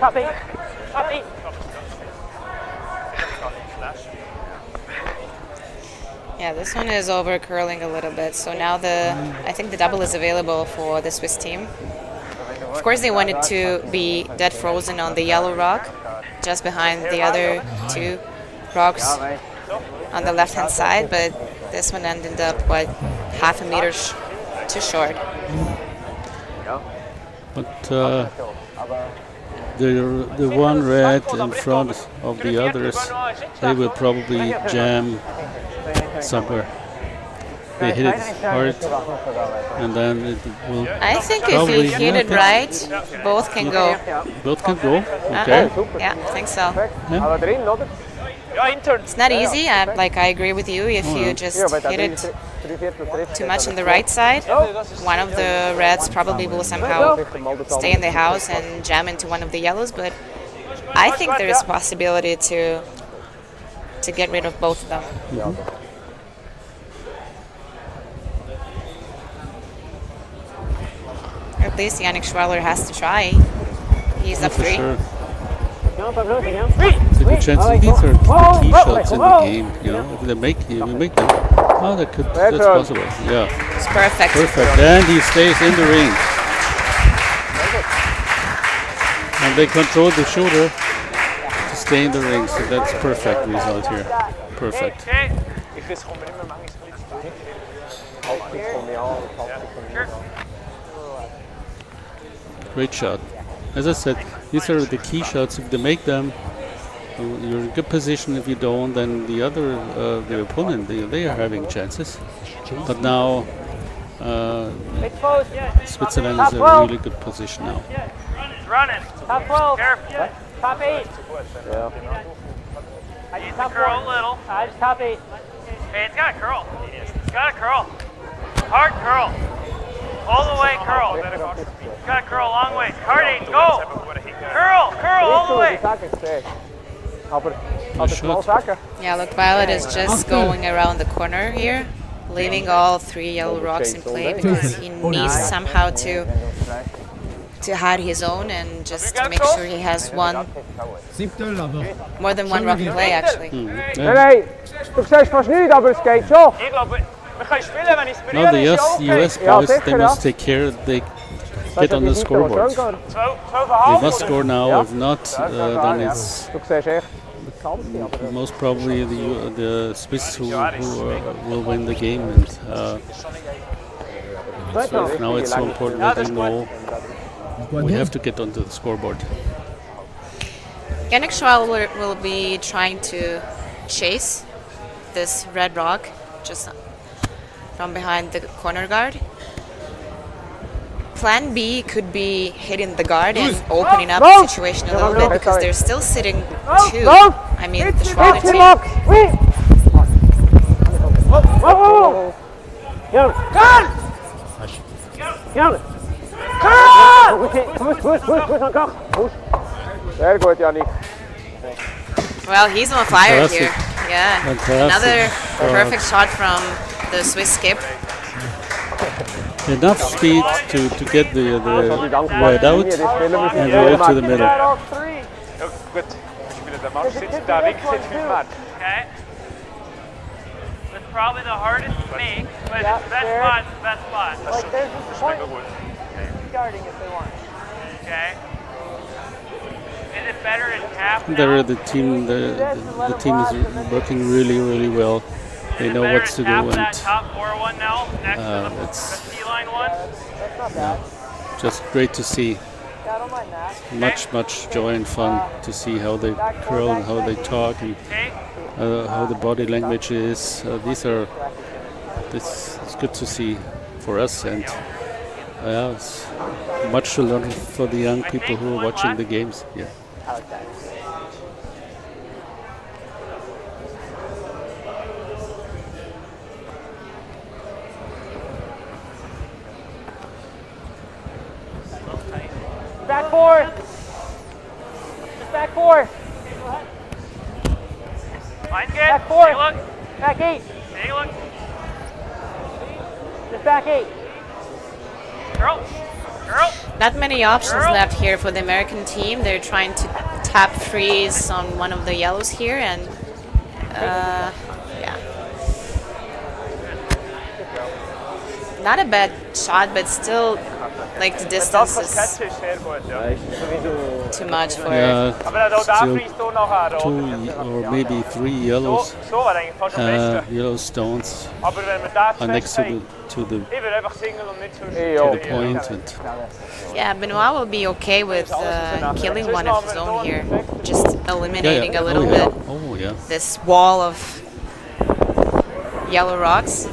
Top 8. Top 8. Yeah, this one is over curling a little bit. So now I think the double is available for the Swiss team. Of course, they wanted to be dead frozen on the yellow rock, just behind the other 2 rocks on the left-hand side, but this one ended up, what, half a meter too short. But the one red in front of the others, they will probably jam somewhere. they hit it hard, and then it will. I think if probably, you hit it right, both can go. Both can go. Okay. Yeah, I think so. Aber drin, oder? Ja, intern. It's not easy. I agree with you. If you just Ja, weil der hit it drei Viertel trifft. too much on the right side, one of the reds probably will somehow stay in the house and jam into one of the yellows. But I think there is possibility to get rid of both of them. At least Yannick Schwaller has to try. He's up For 3. sure. It's a good chance. These are the key shots in the game. You know, if they make them. Oh, that's possible. Yeah. It's perfect. Perfect. And he stays in the ring. And they control the shooter to stay in the ring. So that's perfect result here. Perfect. Okay. Ich weiß, kommen wir immer manchmal ein bisschen zu. Great shot. As I said, these are the key shots. If they make them, you're in good position. If you don't, then the other, the opponent, they are having chances. But now, Switzerland is in a really good position now. Running. Top 12. Careful. Top 8. Needs to curl a little. Just top 8. Hey, it's got to curl. It's got to curl. Hard curl. All the way curl. It's got to curl a long way. Hard 8, go. Curl all the way. Yeah, look, Violet is just going around the corner here, leaving all 3 yellow rocks in play because he needs somehow to hide his own and just to make sure he has more than one rock in play actually. Nein, du siehst fast nicht, aber es geht schon. Ich glaube, wir können spielen, wenn ich es Now the US boys, they must take care. They get on the scoreboard. 12,5. They must score now. If not, then it's Du siehst echt bekannt, aber most probably the Swiss who will win the game. And so now it's so important that they know we have to get onto the scoreboard. Yannick Schwaller will be trying to chase this red rock just from behind the corner guard. Plan B could be hitting the guard and opening up the situation a little bit because they're still sitting 2. I mean, the Schwaller team. sehr gut, Yannick. Well, he's on fire Fantastic. here. Yeah. Fantastic. Another perfect shot from the Swiss skip. Enough speed to get the red out and roll to the middle. Ja, gut. Wir spielen den Match sitzt da, Rick sitzt 5 Match. Okay. That's probably the hardest to make, but it's the best spot. It's the best spot. Das ist mega gut. Okay. Is it better to tap now? The team is working really well. They know what to do, Tap and that top 4-1 now next to the it's T-line one. just great to see. Much joy and fun to see how they curl and how they talk and how the body language is. This is good to see for us, and it's much to learn for the young people who are watching the games. Yeah. Back 4. Just back 4. Line's good. Back 4. Take a look. Back 8. Take a look. Just back 8. Curl. Not many options left here for the American team. They're trying to tap freeze on one of the yellows here, and yeah. Not a bad shot, but still, like, the distance is ist sehr gut, ja. too much for Aber auch da Still fließt du nachher, oder? 2 or maybe 3 yellows, So wäre eigentlich fast am besten. yellow stones Aber wenn wir da are next to the ich würde einfach Single und nicht to the point, and Yeah, Benoit will be okay with killing one of his own here, just eliminating a little bit Oh yeah. this wall of yellow rocks.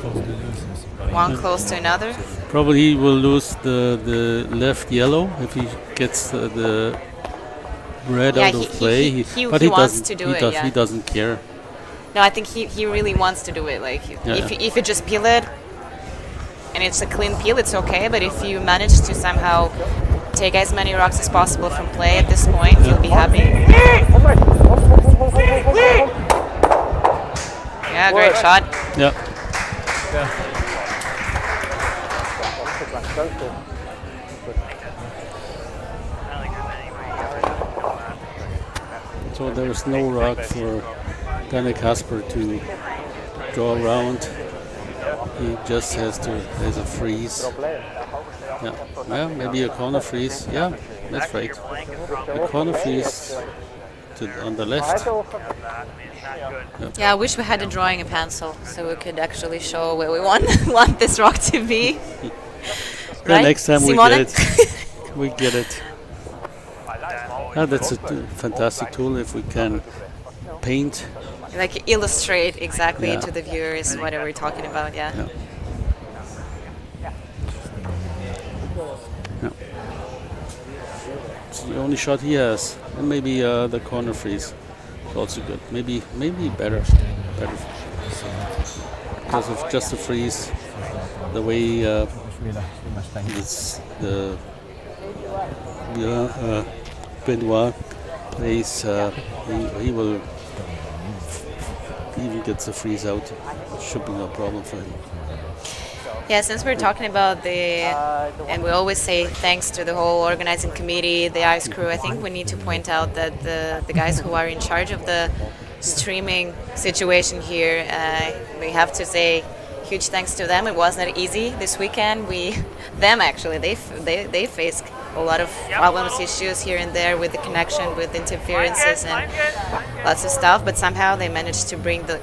one close to another. Probably he will lose the left yellow if he gets the red Yeah, out of play. he But wants doesn't. to do he it, does. yeah. He doesn't care. No, I think he really wants to do it. Like Yeah. if you just peel it and it's a clean peel, it's okay. But if you manage to somehow take as many rocks as possible from play at this point, you'll be happy. Yeah, great shot. Yeah. So there's no rock for Yannick Casper to draw around. He just has a freeze. Yeah, maybe a corner freeze. Yeah, that's right. A corner freeze on the left. Yeah, I wish we had a drawing a pencil so we could actually show where we want this rock to be. Yeah, Right, next time Simone? we get it. We get it. Yeah, that's a fantastic tool if we can paint. Like illustrate exactly Yeah. to the viewers what we're talking about. Yeah. Yeah. Yeah. It's the only shot he has, and maybe the corner freeze is also good. Maybe better because of just the freeze, the way the Benoit plays. He will even gets the freeze out. It should be no problem for him. Yeah, since we're talking about and we always say thanks to the whole organizing committee, the ice crew, I think we need to point out that the guys who are in charge of the streaming situation here, we have to say huge thanks to them. It wasn't easy this weekend. They faced a lot of problems, issues here and there with the connection, with interferences and lots of stuff, but somehow they managed to bring the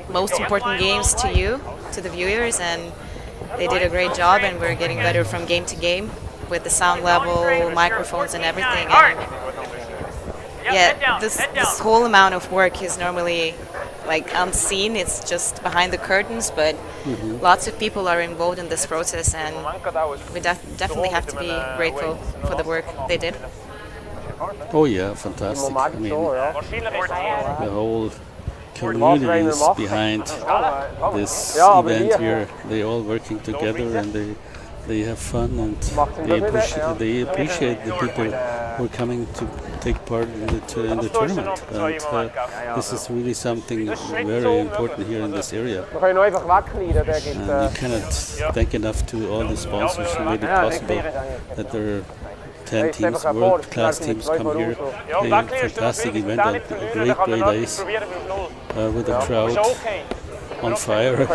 most important games to you, to the viewers, and they did a great job, and we're getting better from game to game with the sound level, microphones and everything. And yeah, this whole amount of work is normally like unseen, it's just behind the curtains, but lots of people are involved in this process, and we definitely have to be grateful for the work they did. Oh yeah, fantastic. I mean, the whole community is behind this event here. They all working together, and they have fun, and they appreciate the people who are coming to take part in the tournament. And this is really something very important here in this area. And you cannot thank enough to all the sponsors who made it possible that there are 10 teams, world-class teams come here, play a fantastic event on a great ice with a crowd on fire.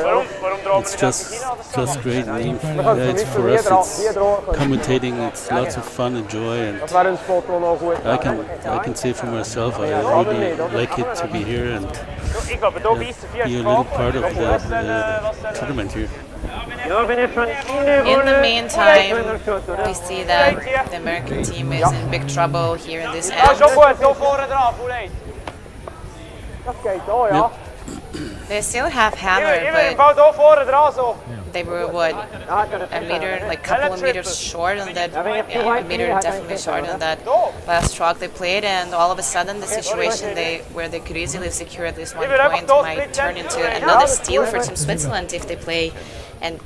It's just great. I mean, it's for us, it's commentating, it's lots of fun and joy, and I can say for myself, I really like it to be here and be a little part of the tournament here. In the meantime, we see that the American team is in big trouble here in this end. They still have hammer, but they were a meter, like couple of meters short on that. Yeah, a meter definitely short on that last rock they played, and all of a sudden the situation where they could easily secure at least 1 point might turn into another steal for Team Switzerland if they play and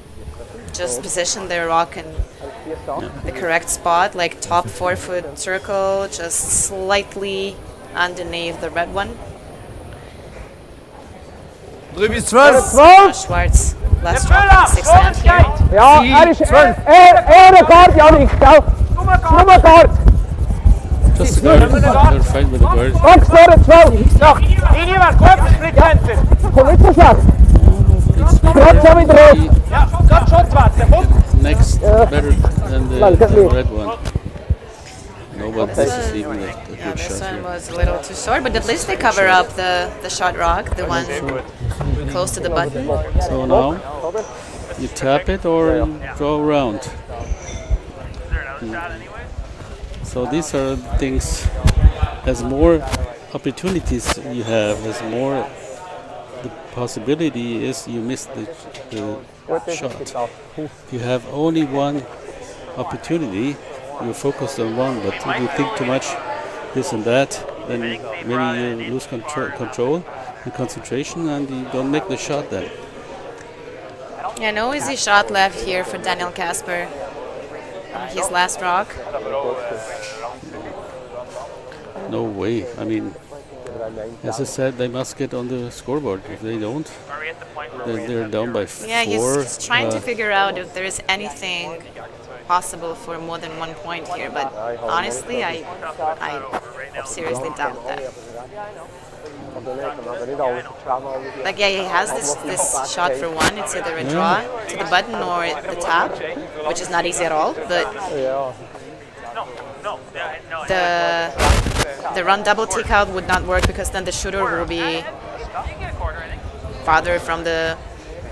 just position their rock in the correct spot, like top 4-foot circle, just slightly underneath the red one. 3 bis 12. Schwarz, last rock in the 6th hand here. Ja, Rekord, Yannick, gell? Nummerkart. Just they're fighting with the guard. Box vor 12. Linie war gut für Split-Center. Komm nicht so schlecht. Gerade schon wieder rot. Ja, ganz schon warte. Next, better than the red one. No, but this is even a Yeah, good this shot one here. was a little too short, but at least they cover up the shot rock, the one close to the button. So now you tap it or draw around. So these are things. As more opportunities you have, as more the possibility is you miss the shot. You have only one opportunity. You're focused on one, but if you think too much, this and that, then maybe you lose control and concentration, and you don't make the shot then. Yeah, no easy shot left here for Daniel Casper on his last rock. No way. I mean, as I said, they must get on the scoreboard. If they don't, they're down by 4. Yeah, he's trying to figure out if there is anything possible for more than 1 point here, but honestly, I seriously doubt that. Like, yeah, he has this shot for one. It's either a draw to the button or the tap, which is not easy at all, but the run double take out would not work because then the shooter will be farther from the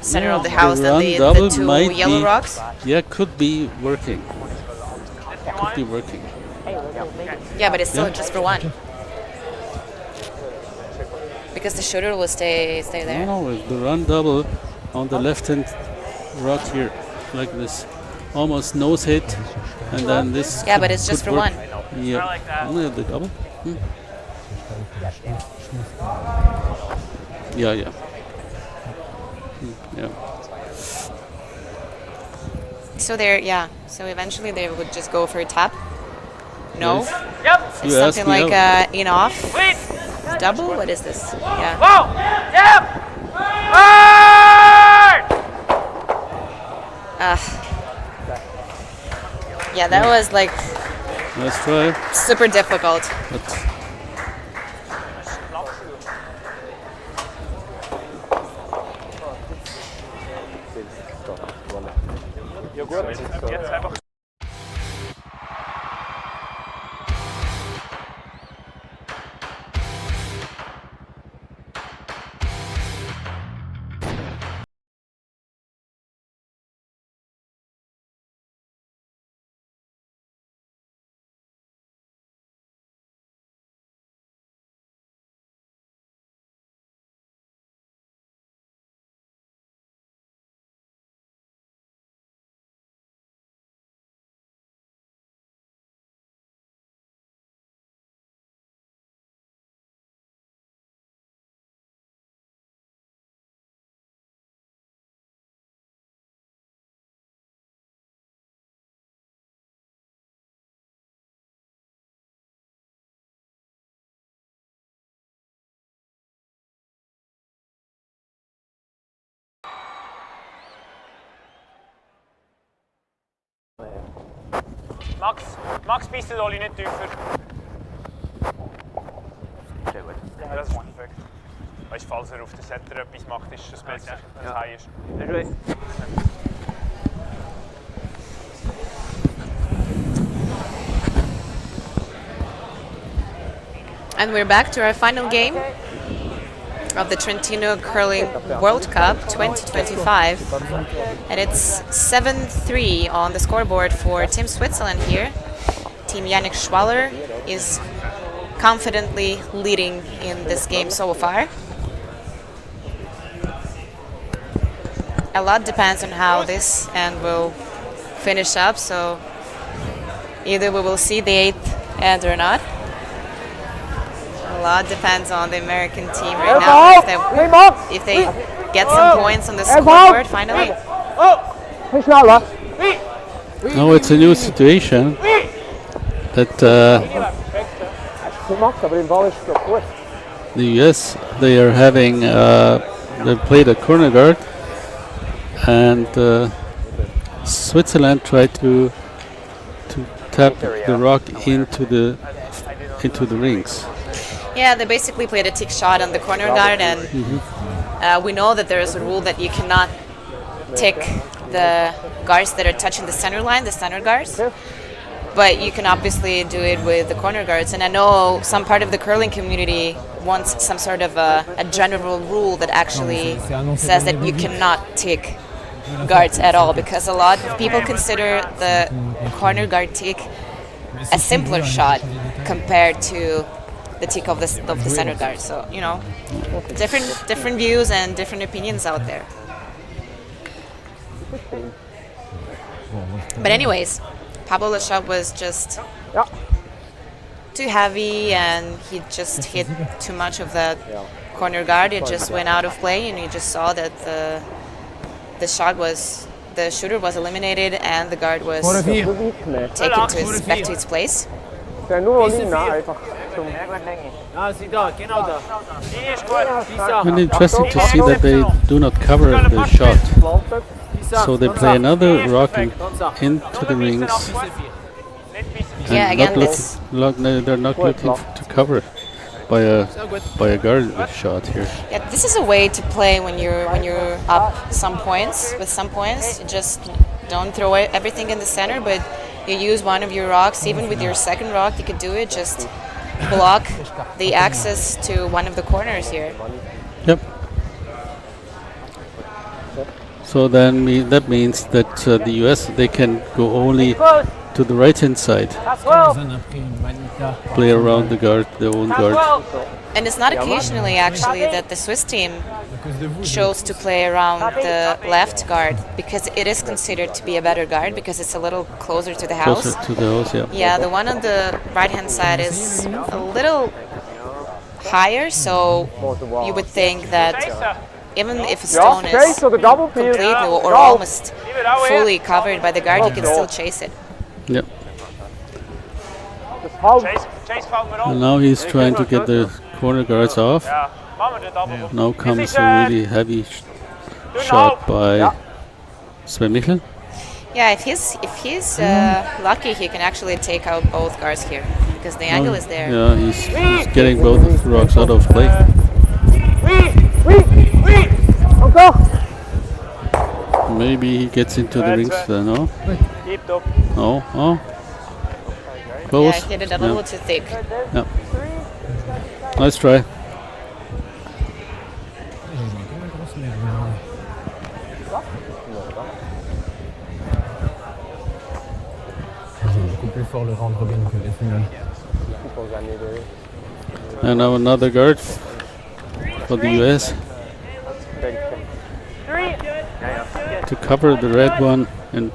center of the house than the 2 yellow rocks. Yeah, could be working. Could be working. Yeah, but it's still just for one. Because the shooter will stay there. No, it's the run double on the left hand rock here, like this. Almost nose hit, and then this. Yeah, but it's just for work. one. Yeah, only the double. Yeah, yeah. Yeah. So so eventually they would just go for a tap. No. Yes. Yep. It's You something asked me like in off. Wait. Double? What is this? Yeah. Whoa. Yep. Hard. Yeah, that was like Let's try. super difficult. But Jetzt einfach. Max, bist du Dolly nicht tiefer? Sehr gut. Ja, das ist perfekt. Weißt, falls er auf den Setter etwas macht, ist es besser, wenn es high ist. Sehr gut. And we're back to our final game of the Trentino Curling World Cup 2025. And it's 7-3 on the scoreboard for Team Switzerland here. Team Yannick Schwaller is confidently leading in this game so far. A lot depends on how this end will finish up, so either we will see the 8th end or not. A lot depends on the American team right now. If they get some points on the scoreboard finally. now it's a new situation that the US, they are having they played a corner guard, and Switzerland tried to tap the rock into the rings. Yeah, they basically played a tick shot on the corner guard, and we know that there is a rule that you cannot tick the guards that are touching the center line, the center guards. But you can obviously do it with the corner guards. And I know some part of the curling community wants some sort of a general rule that actually says that you cannot tick guards at all, because a lot of people consider the corner guard tick a simpler shot compared to the tick of the center guard. So you know, different views and different opinions out there. But anyways, Pablo's shot was just too heavy, and he just hit too much of that corner guard. It just went out of play, and you just saw that the shooter was eliminated, and the guard was taken back to its place. And interesting to see that they do not cover the shot. So they play another rock into the rings. Yeah, again, they're not looking to cover by a guard shot here. Yeah, this is a way to play when you're up some points. With some points, you just don't throw everything in the center, but you use one of your rocks. Even with your second rock, you could do it. Just block the access to one of the corners here. Yep. So then that means that the US, they can go only to the right hand side, play around the guard, their own guard. And it's not occasionally actually that the Swiss team chose to play around the left guard, because it is considered to be a better guard because it's a little closer to the house. Closer to the house, yeah. Yeah, the one on the right hand side is a little higher, so you would think that even if a stone is completely or almost fully covered by the guard, you can still chase it. Yep. And now he's trying to get the corner guards off. Now comes a really heavy shot by Sven Michel. Yeah, if he's lucky, he can actually take out both guards here because the angle is there. Yeah, he's getting both of the rocks out of play. Maybe he gets into the rings then, no? No, oh. Close. Yeah, hit it a little too thick. Yeah. Nice try. And now another guard for the US to cover the red one and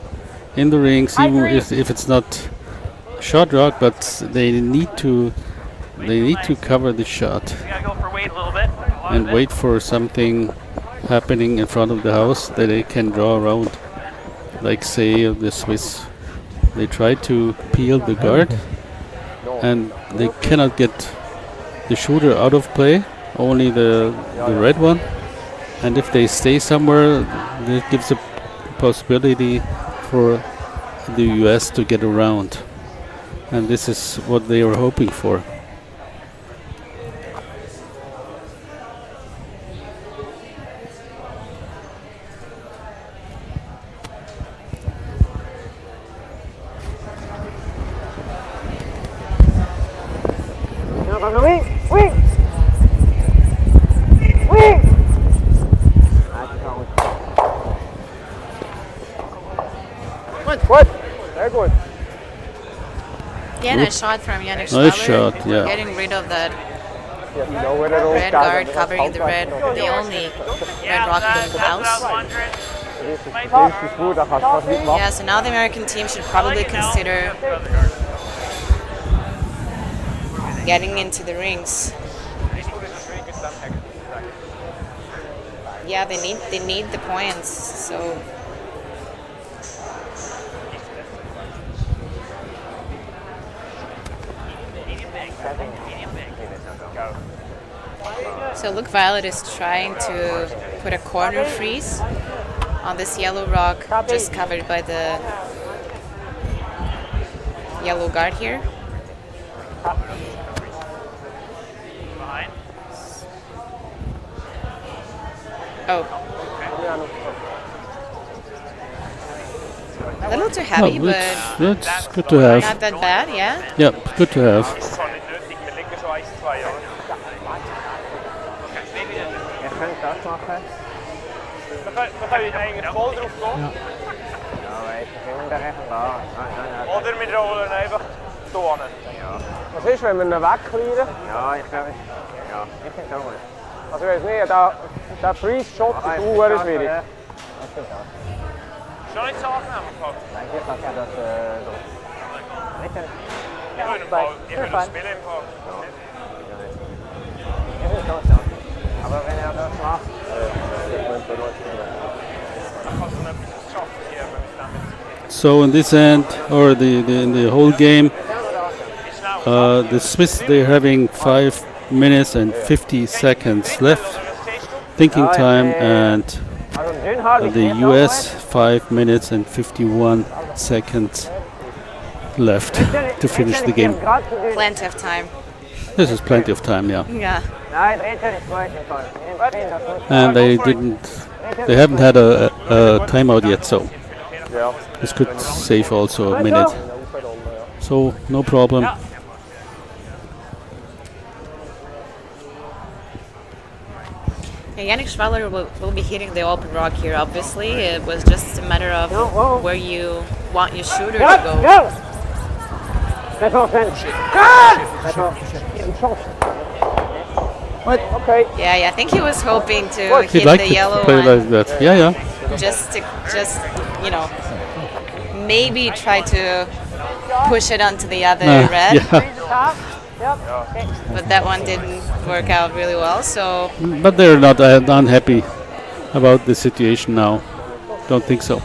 in the rings, even if it's not shot rock, but they need to cover the shot and wait for something happening in front of the house that they can draw around. Like say the Swiss, they try to peel the guard and they cannot get the shooter out of play, only the red one. And if they stay somewhere, that gives a possibility for the US to get around. And this is what they were hoping for. Very good. Yeah, nice shot from Yannick Schwaller. Nice shot, yeah. Getting rid of that red guard, covering the only red rock in the house. Yeah, so now the American team should probably consider getting into the rings. Yeah, they need the points, so. So look, Violet is trying to put a corner freeze on this yellow rock, just covered by the yellow guard here. Oh. A little too heavy, but that's good to have. Not that bad, yeah? Yeah, good to have. We gaan eigenlijk vol erop komen. Oder mit Rollen einfach tonen. Ja. Was ist, wenn wir ihn wegklären? Ja, ich glaube, ja, ich finde es auch gut. Also ich weiß nicht, der Freeze-Shot ist auch schwierig. Ja. Schon nicht so angenehm, Papa. Nein, hier kann ja das so. Nicht? Ich würde das spielen im Papa. Ich finde es schon. Aber wenn er das macht, dann kannst du nicht etwas schaffen hier, wenn ich damit. So in this end, or in the whole game, the Swiss, they're having 5 minutes and 50 seconds left, thinking time, and the US 5 minutes and 51 seconds left to finish the game. Plenty of time. This is plenty of time, yeah. Yeah. And they haven't had a timeout yet, so this could save also a minute. So no problem. Yannick Schwaller will be hitting the open rock here, obviously. It was just a matter of where you want your shooter to go. Okay. Yeah, I think he was hoping to He'd hit like the to yellow play one. like that. Yeah. Just you know, maybe try to push it onto the other red. Yeah. But that one didn't work out really well, so But they're not unhappy about the situation now. Don't think so.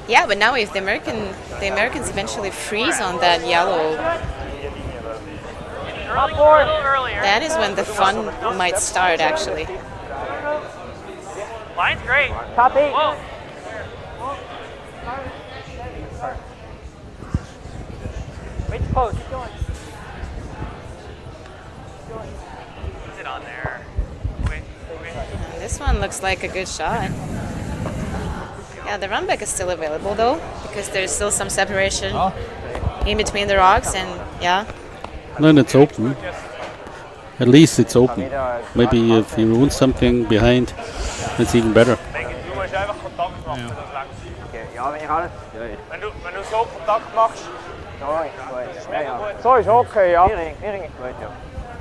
yeah, but now if the Americans eventually freeze on that yellow, that is when the fun might start actually. Line's great. Top 8. Whoa. Wait to close. Is it on there? Wait. And this one looks like a good shot. Yeah, the run back is still available though, because there's still some separation in between the rocks, and yeah. Then it's open. At least it's open. Maybe if you ruin something behind, it's even better. Du musst einfach Kontakt machen, das reicht. okay. Ja, wenn ich alles. Wenn du so Kontakt machst, So ist okay, ja. Viering ist gut, ja.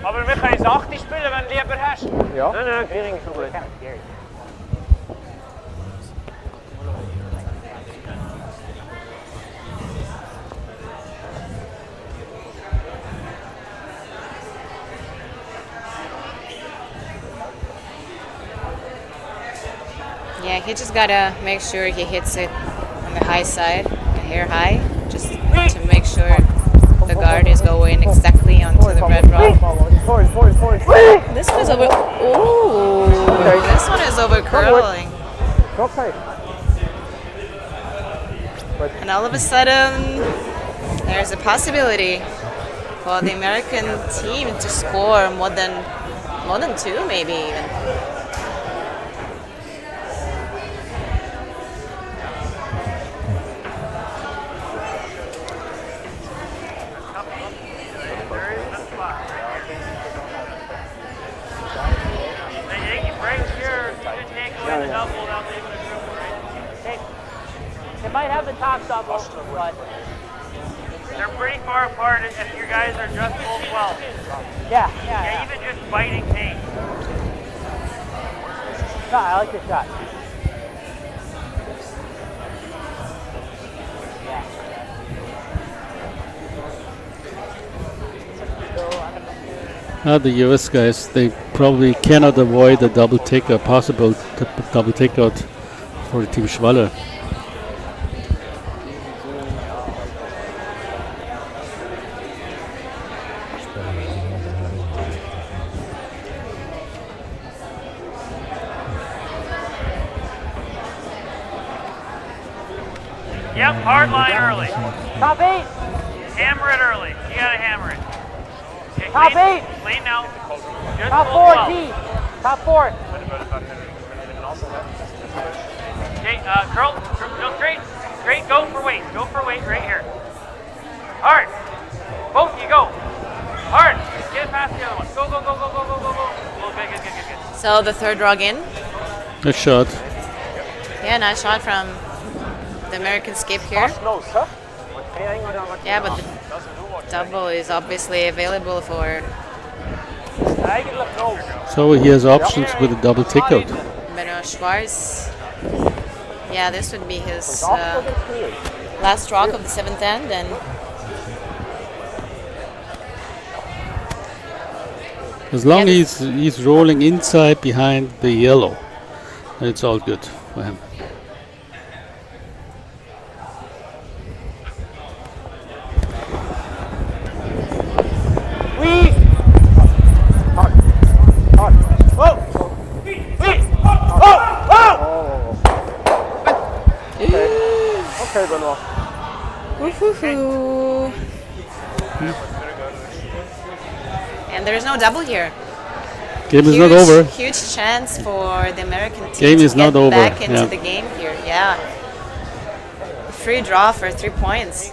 aber wir können 8 spielen, wenn du lieber hast. Ja. Nein, Viering ist schon gut. Yeah, he just gotta make sure he hits it on the high side, the hair high, just to make sure the guard is going exactly onto the red rock. Point. This one is over. Ooh, this one is over curling. Okay. And all of a sudden, there's a possibility for the American team to score more than 2, maybe even. They might have the top double, but They're pretty far apart if your guys are just full 12. yeah. Even just biting paint. No, I like the shot. The US guys, they probably cannot avoid a double take, a possible double takeout for the team Schwaller. Yep, hard line early. Top 8. Hammer it early. You gotta hammer it. Okay, Top clean, 8. Clean now. Just Top full 4, 12. T. Top 4. Okay, curl. No, straight. Straight, go for weight. Go for weight right here. Hard. Both of you go. Hard. Get it past the other one. Go, go, go, go, go, go, go, go. Oh, good, good, good, good, good. So the third rog in. Nice shot. Yeah, nice shot from the American skip here. Close, huh? Yeah, but the double is obviously available for Eigenlijk no. So he has options with a double takeout. Benoit Schwarz. Yeah, this would be his last rock of the 7th end, and As long as he's rolling inside behind the yellow, it's all good for him. Okay, Benoit. woohoo! And there is no double here. Game is not over. Huge chance for the American team Game to is get not over, back into yeah. the game here. Yeah, free draw for 3 points.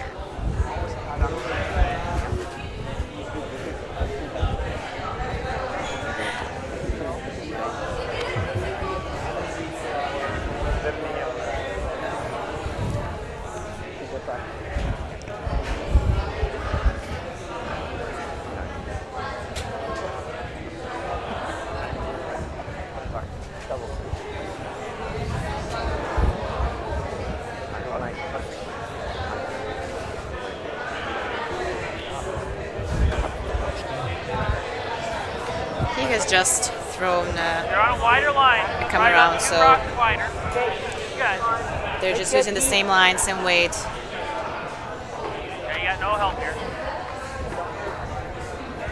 He has just thrown You're on a wider line. come Right around, up, so- rock wider. You guys. they're just using the same line, same weight. Yeah, you got no help here.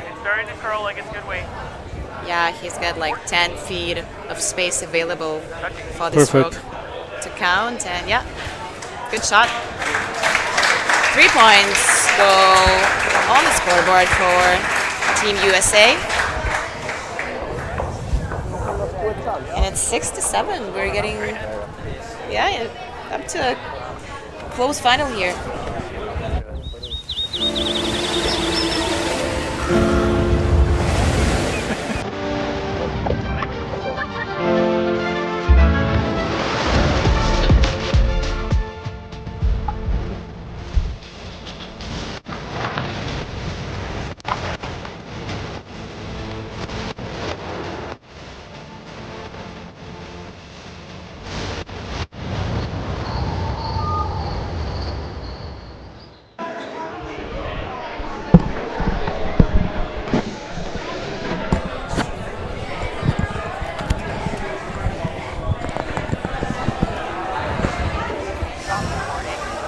It's starting to curl like it's good weight. Yeah, he's got like 10 feet of space available for this Perfect. stroke to count, and yeah, good shot. 3 points go on the scoreboard for Team USA. And it's 6-7. We're getting, yeah, up to a close final here.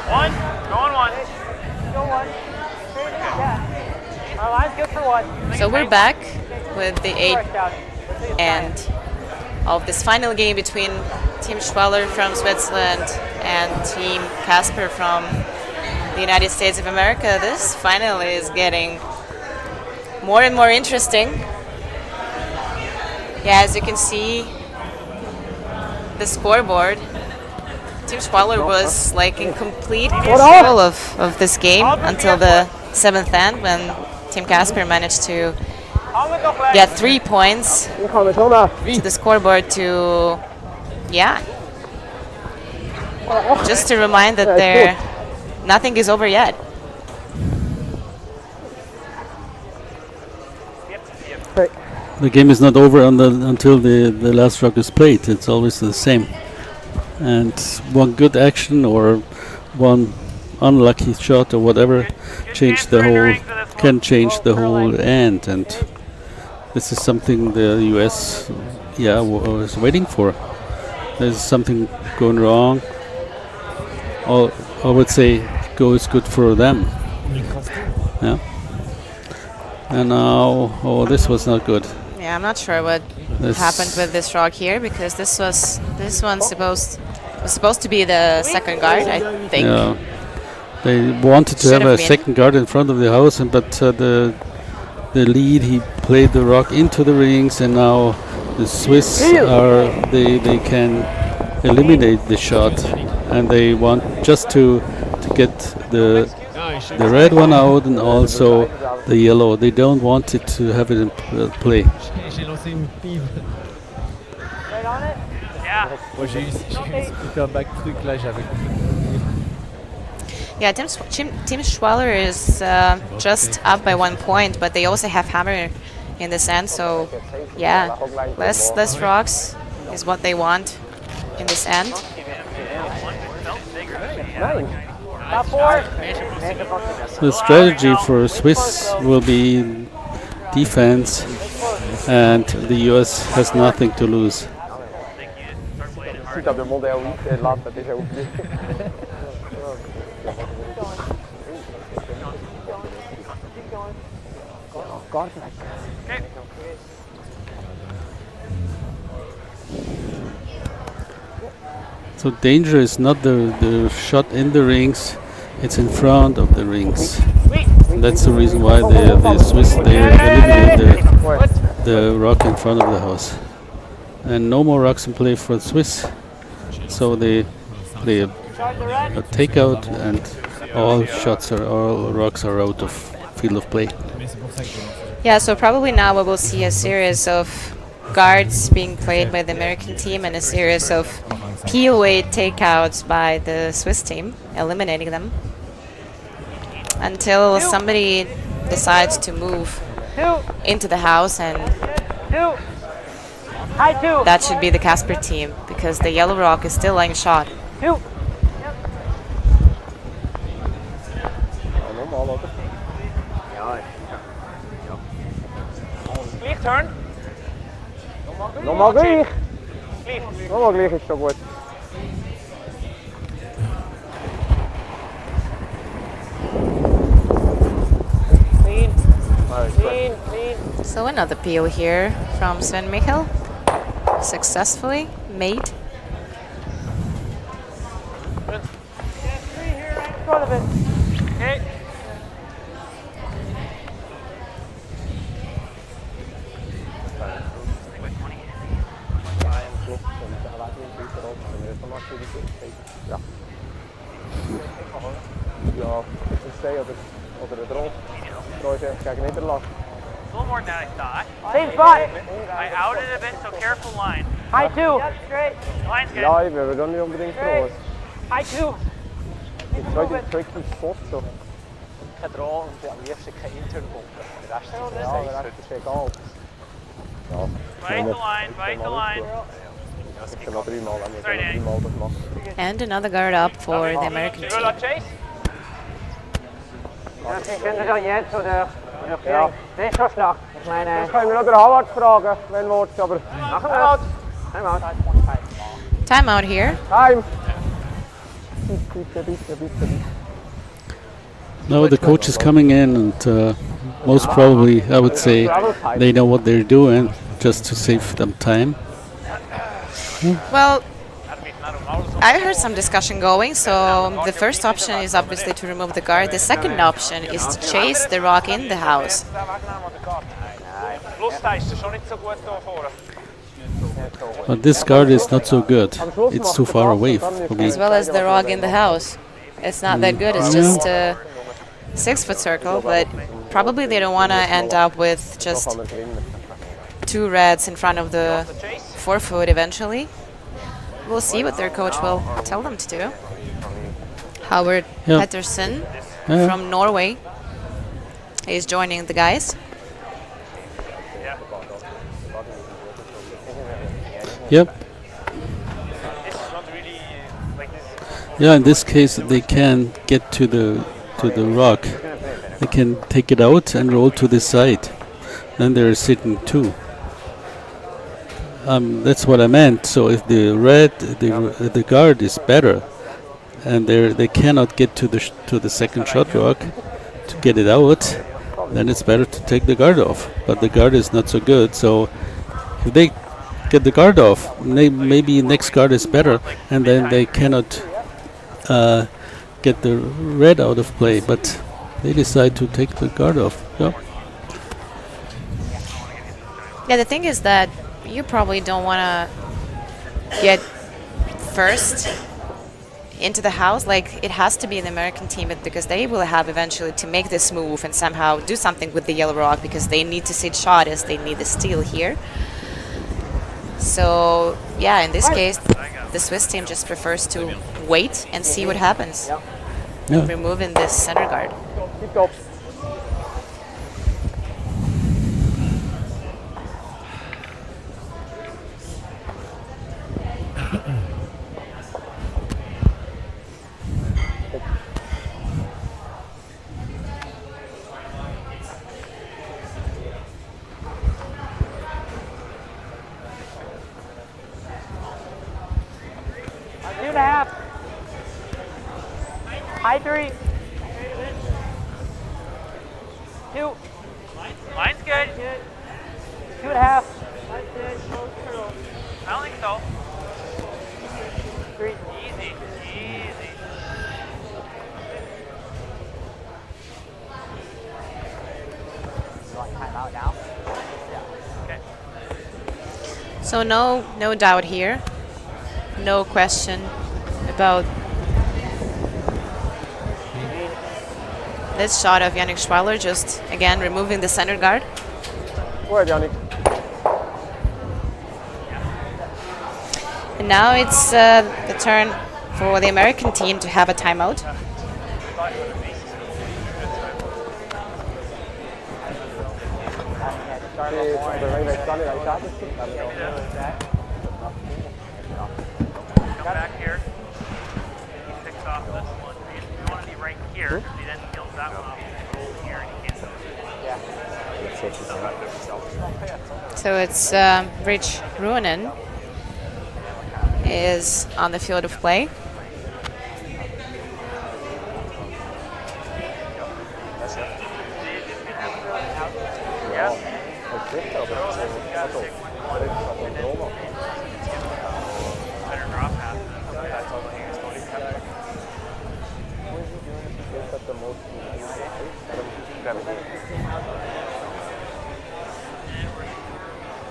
One. Going one. Go one. Yeah. Our line's good for one. So we're back with the 8th First down. end of this final game between Team Schwaller from Switzerland and Team Casper from the United States of America. This final is getting more and more interesting. Yeah, as you can see, the scoreboard, Team Schwaller was like in complete control of this game until the 7th end, when Team Casper managed to get 3 points to the scoreboard to, yeah, just to remind that nothing is over yet. The game is not over until the last rock is played. It's always the same. And one good action or one unlucky shot or whatever change the whole, can change the whole end. And this is something the US, was waiting for. There's something going wrong. I would say it goes good for them. Yeah. And now, this was not good. Yeah, I'm not sure what happened with this rock here, because this one's supposed to be the second guard, I think. Yeah. They wanted to Should have have a been. second guard in front of the house, but the lead, he played the rock into the rings, and now the Swiss they can eliminate the shot, and they want just to get the red one out and also the yellow. They don't want it to have it in play. J'ai lancé une pive. Right on it. Yeah. Moi j'ai eu ce putain back truc là, j'avais. Yeah, Team Schwaller is just up by 1 point, but they also have hammer in this end, so yeah, less rocks is what they want in this end. The strategy for Swiss will be defense, and the US has nothing to lose. ziet dat de model niet laat, dat is ook niet. So danger is not the shot in the rings, it's in front of the rings. And that's the reason why the Swiss, they eliminated the rock in front of the house. And no more rocks in play for the Swiss. So they play a takeout, and all rocks are out of field of play. Yeah, so probably now we will see a series of guards being played by the American team and a series of POA takeouts by the Swiss team, eliminating them until somebody decides to move into the house, and that should be the Casper team, because the yellow rock is still unshot. Gleich turn. Nochmal gleich. Nochmal gleich ist schon gut. Clean. Clean, clean. So another PO here from Sven Michel, successfully made. Okay. Ja. Ja, een C oder een drop. Gooi ze even kijken Nederland. A little more than that, I thought. Same spot. I outed a bit, so careful line. High two. The line's good. Ja, we hebben dan niet unbedingt rood. High two. Twee spot zo. Ik ga draw und am liebsten kein Intern pumpen. De rest Ja, de rest is egal. Ja. Bite the line, bite the line. Ik heb nog 3 maal en ik Sorry, heb nog 3 maal dat mag. And another guard up for the American Roll team. up, Chase. Ich könnte da jetzt oder Ja. das ist schon schlecht. Ich meine, Jetzt können wir noch den Howard fragen, wenn willst, aber... machen wir das. Timeout here. Time! Bitte. Now the coach is coming in, and most probably, I would say, they know what they're doing, just to save them time. Well, I heard some discussion going, so the first option is obviously to remove the guard. The second option is to chase the rock in the house. Plus, da ist er schon nicht so gut da vorne. But this guard is not so good. It's too far away for me. As well as the rock in the house. It's not that good, it's just a 6-foot circle, but probably they don't want to end up with just 2 reds in front of the 4-foot eventually. We'll see what their coach will tell them to do. Howard Yeah. Petterson Yeah. from Norway is joining the guys. Yep. This is not really like this. Yeah, in this case, they can get to the rock. They can take it out and roll to the side. Then they're sitting 2. That's what I meant. So if the the guard is better, and they cannot get to the second shot rock to get it out, then it's better to take the guard off. But the guard is not so good. So if they get the guard off, maybe next guard is better, and then they cannot get the red out of play. But they decide to take the guard off. Yeah. Yeah, the thing is that you probably don't want to get first into the house. Like, it has to be an American team, because they will have eventually to make this move and somehow do something with the yellow rock, because they need to sit shot as they need the steal here. So yeah, in this case, the Swiss team just prefers to wait and see what happens. Yeah. removing this center guard. Keep top. Two and a half. High three. Two. Line's good. Two and a half. I don't think so. Three. Easy, easy. Timeout now. Okay. So no doubt here. No question about this shot of Yannick Schwaller, just again removing the center guard. Go ahead, Yannick. And now it's the turn for the American team to have a timeout. Come back here. He picks off this one. You want to be right here, because he then peels that one off here, and he can't. So it's Rich Ruonen is on the field of play. Better drop pass.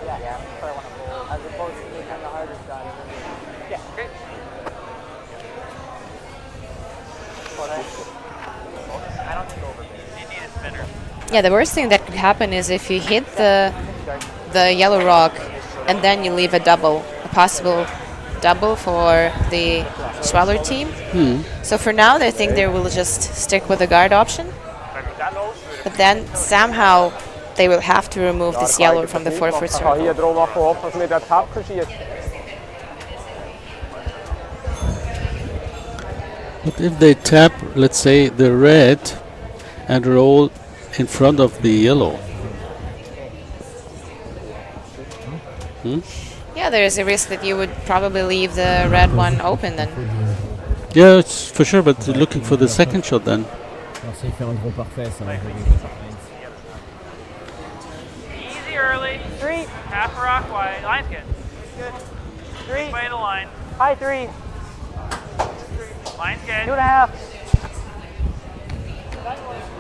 As opposed to being on the harder side. Yeah, great. I don't think over. You need a spinner. Yeah, the worst thing that could happen is if you hit the yellow rock and then you leave a possible double for the Schwaller team. So for now, they think they will just stick with the guard option. But then somehow they will have to remove this yellow from the forward Ich kann hier circle. drum machen, ob dass wir den Tap schießt. But if they tap, let's say, the red and roll in front of the yellow. Yeah, there is a risk that you would probably leave the red one open then. Yeah, it's for sure, but looking for the second shot then. Alors c'est faire un gros parfait, ça va. Easy early. Three. Half a rock wide. Line's good. Good. Three. Way to line. High three. Line's Two good. and a half.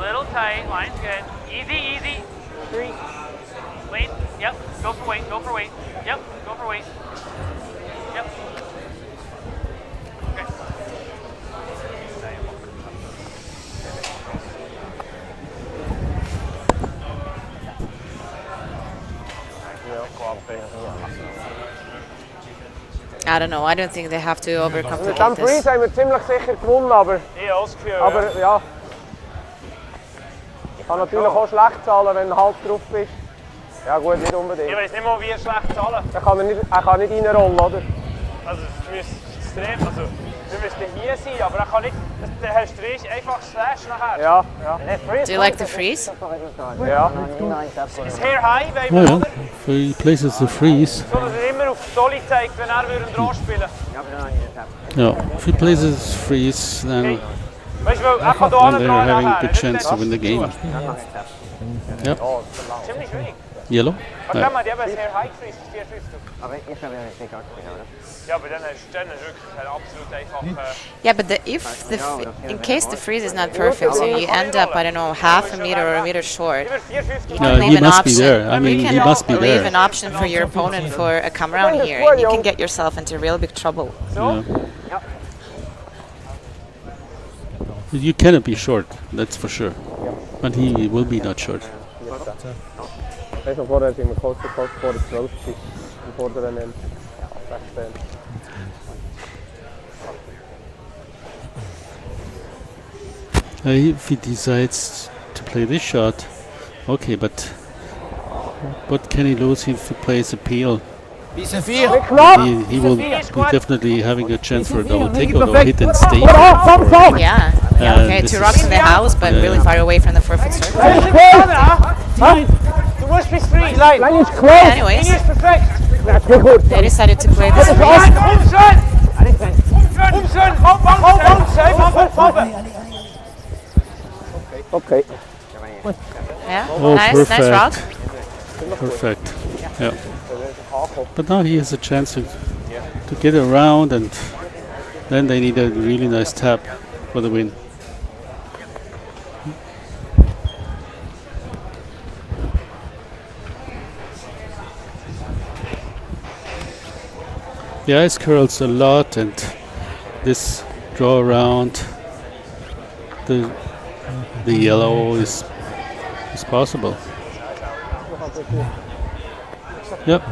Little tight. Line's good. Easy, easy. Three. Weight. Yep. Go for weight. Go for weight. Yep. Go for weight. Yep. Okay. I don't know. I don't think they have to Mit dem overcomplicate Freeze this. haben wir ziemlich sicher gewonnen, aber Ich habe das Gefühl, ja. Ich kann natürlich auch schlecht zahlen, wenn du halb drauf bist. Ja gut, nicht unbedingt. ich weiß nicht mal, wie er schlecht zahlen. Er kann nicht reinrollen, oder? Also, es müsste extrem, also, du müsstest hier sein, aber er kann nicht, dann hast du einfach Slash nachher. Ja. Do you like the freeze? Ja. Ist Hair high, Oh, wollen wir, yeah. oder? So he places the freeze. So, dass er immer auf Dolly zeigt, wenn er dran spielen Yeah, if he places freeze, then Weißt du, er kann hier they're dran having a nachher. good chance to win the game. Yep. Ziemlich wenig. Yellow? Aber Yeah. dann mal, die haben Hair high gefreezed, 450. Aber ich habe ja nicht geguckt, oder? Ja, aber dann ist wirklich absolut einfach... Yeah, but in case the freeze is not perfect, so you end up, I don't know, half a meter or a meter short. Über 450. You can he leave an must be option. there. I mean, you he can must be leave there. an option for your opponent for a come around here, and you can get yourself into real big trouble. Yeah. You cannot be short, that's for sure. But he will be not short. Weißt du, vorher sind wir kurz vor der 12. im vorderen Ende. 16. If he decides to play this shot, okay, but what can he lose if he plays a peel? He will be definitely having a chance for a double take, although hit and stay. Yeah. Okay, 2 rocks in the house, but really far away from the 4-foot circle. Du musst bis 3. Line is close. Anyways, they decided to play this freeze. Okay. Yeah, Oh, nice perfect. rock. Perfect. Yeah. But now he has a chance to get around, and then they need a really nice tap for the win. The ice curls a lot, and this draw around the yellow is possible. Yep.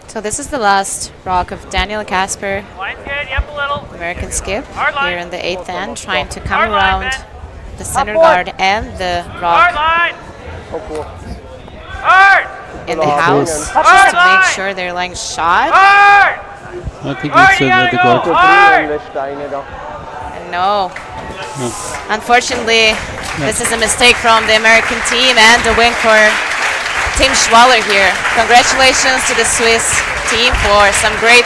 So this is the last rock of Daniel Casper, Line's good, yep, a little. American skip, Hard line. here in the 8th end, trying to come Hard line, around man. the center guard and the Hard rock line! Hard! in the house, just Hard to make line. sure they're laying shot. Hard! I think Hard, it's you gotta the go! guard. Hard! No. Unfortunately, this is a mistake from the American team and a win for Team Schwaller here. Congratulations to the Swiss team for some great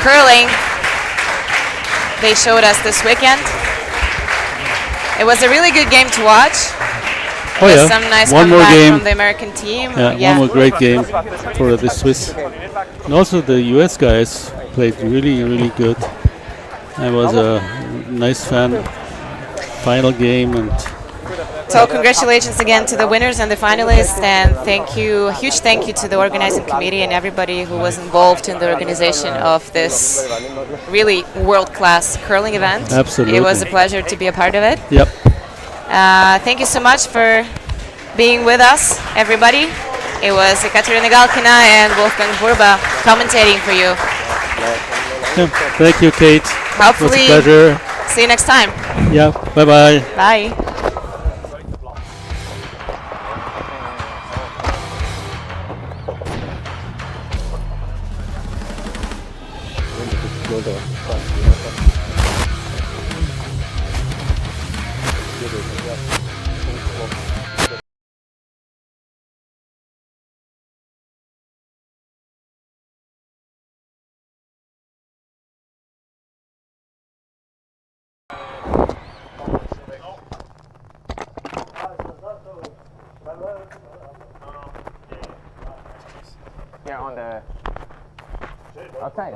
curling they showed us this weekend. It was a really good game to watch. Oh yeah, Some nice one more comeback game. from the American team. Yeah, one more great game for the Swiss. And also the US guys played really, really good. It was a nice final game, and So congratulations again to the winners and the finalists, and huge thank you to the organizing committee and everybody who was involved in the organization of this really world-class curling event. Absolutely. It was a pleasure to be a part of it. yep. Thank you so much for being with us, everybody. It was Ekaterina Galkina and Wolfgang Burba commentating for you. Yeah, thank you, Kate. Hopefully, it was a pleasure. see you next time. Yeah, bye-bye. Bye. Yeah, on the outside.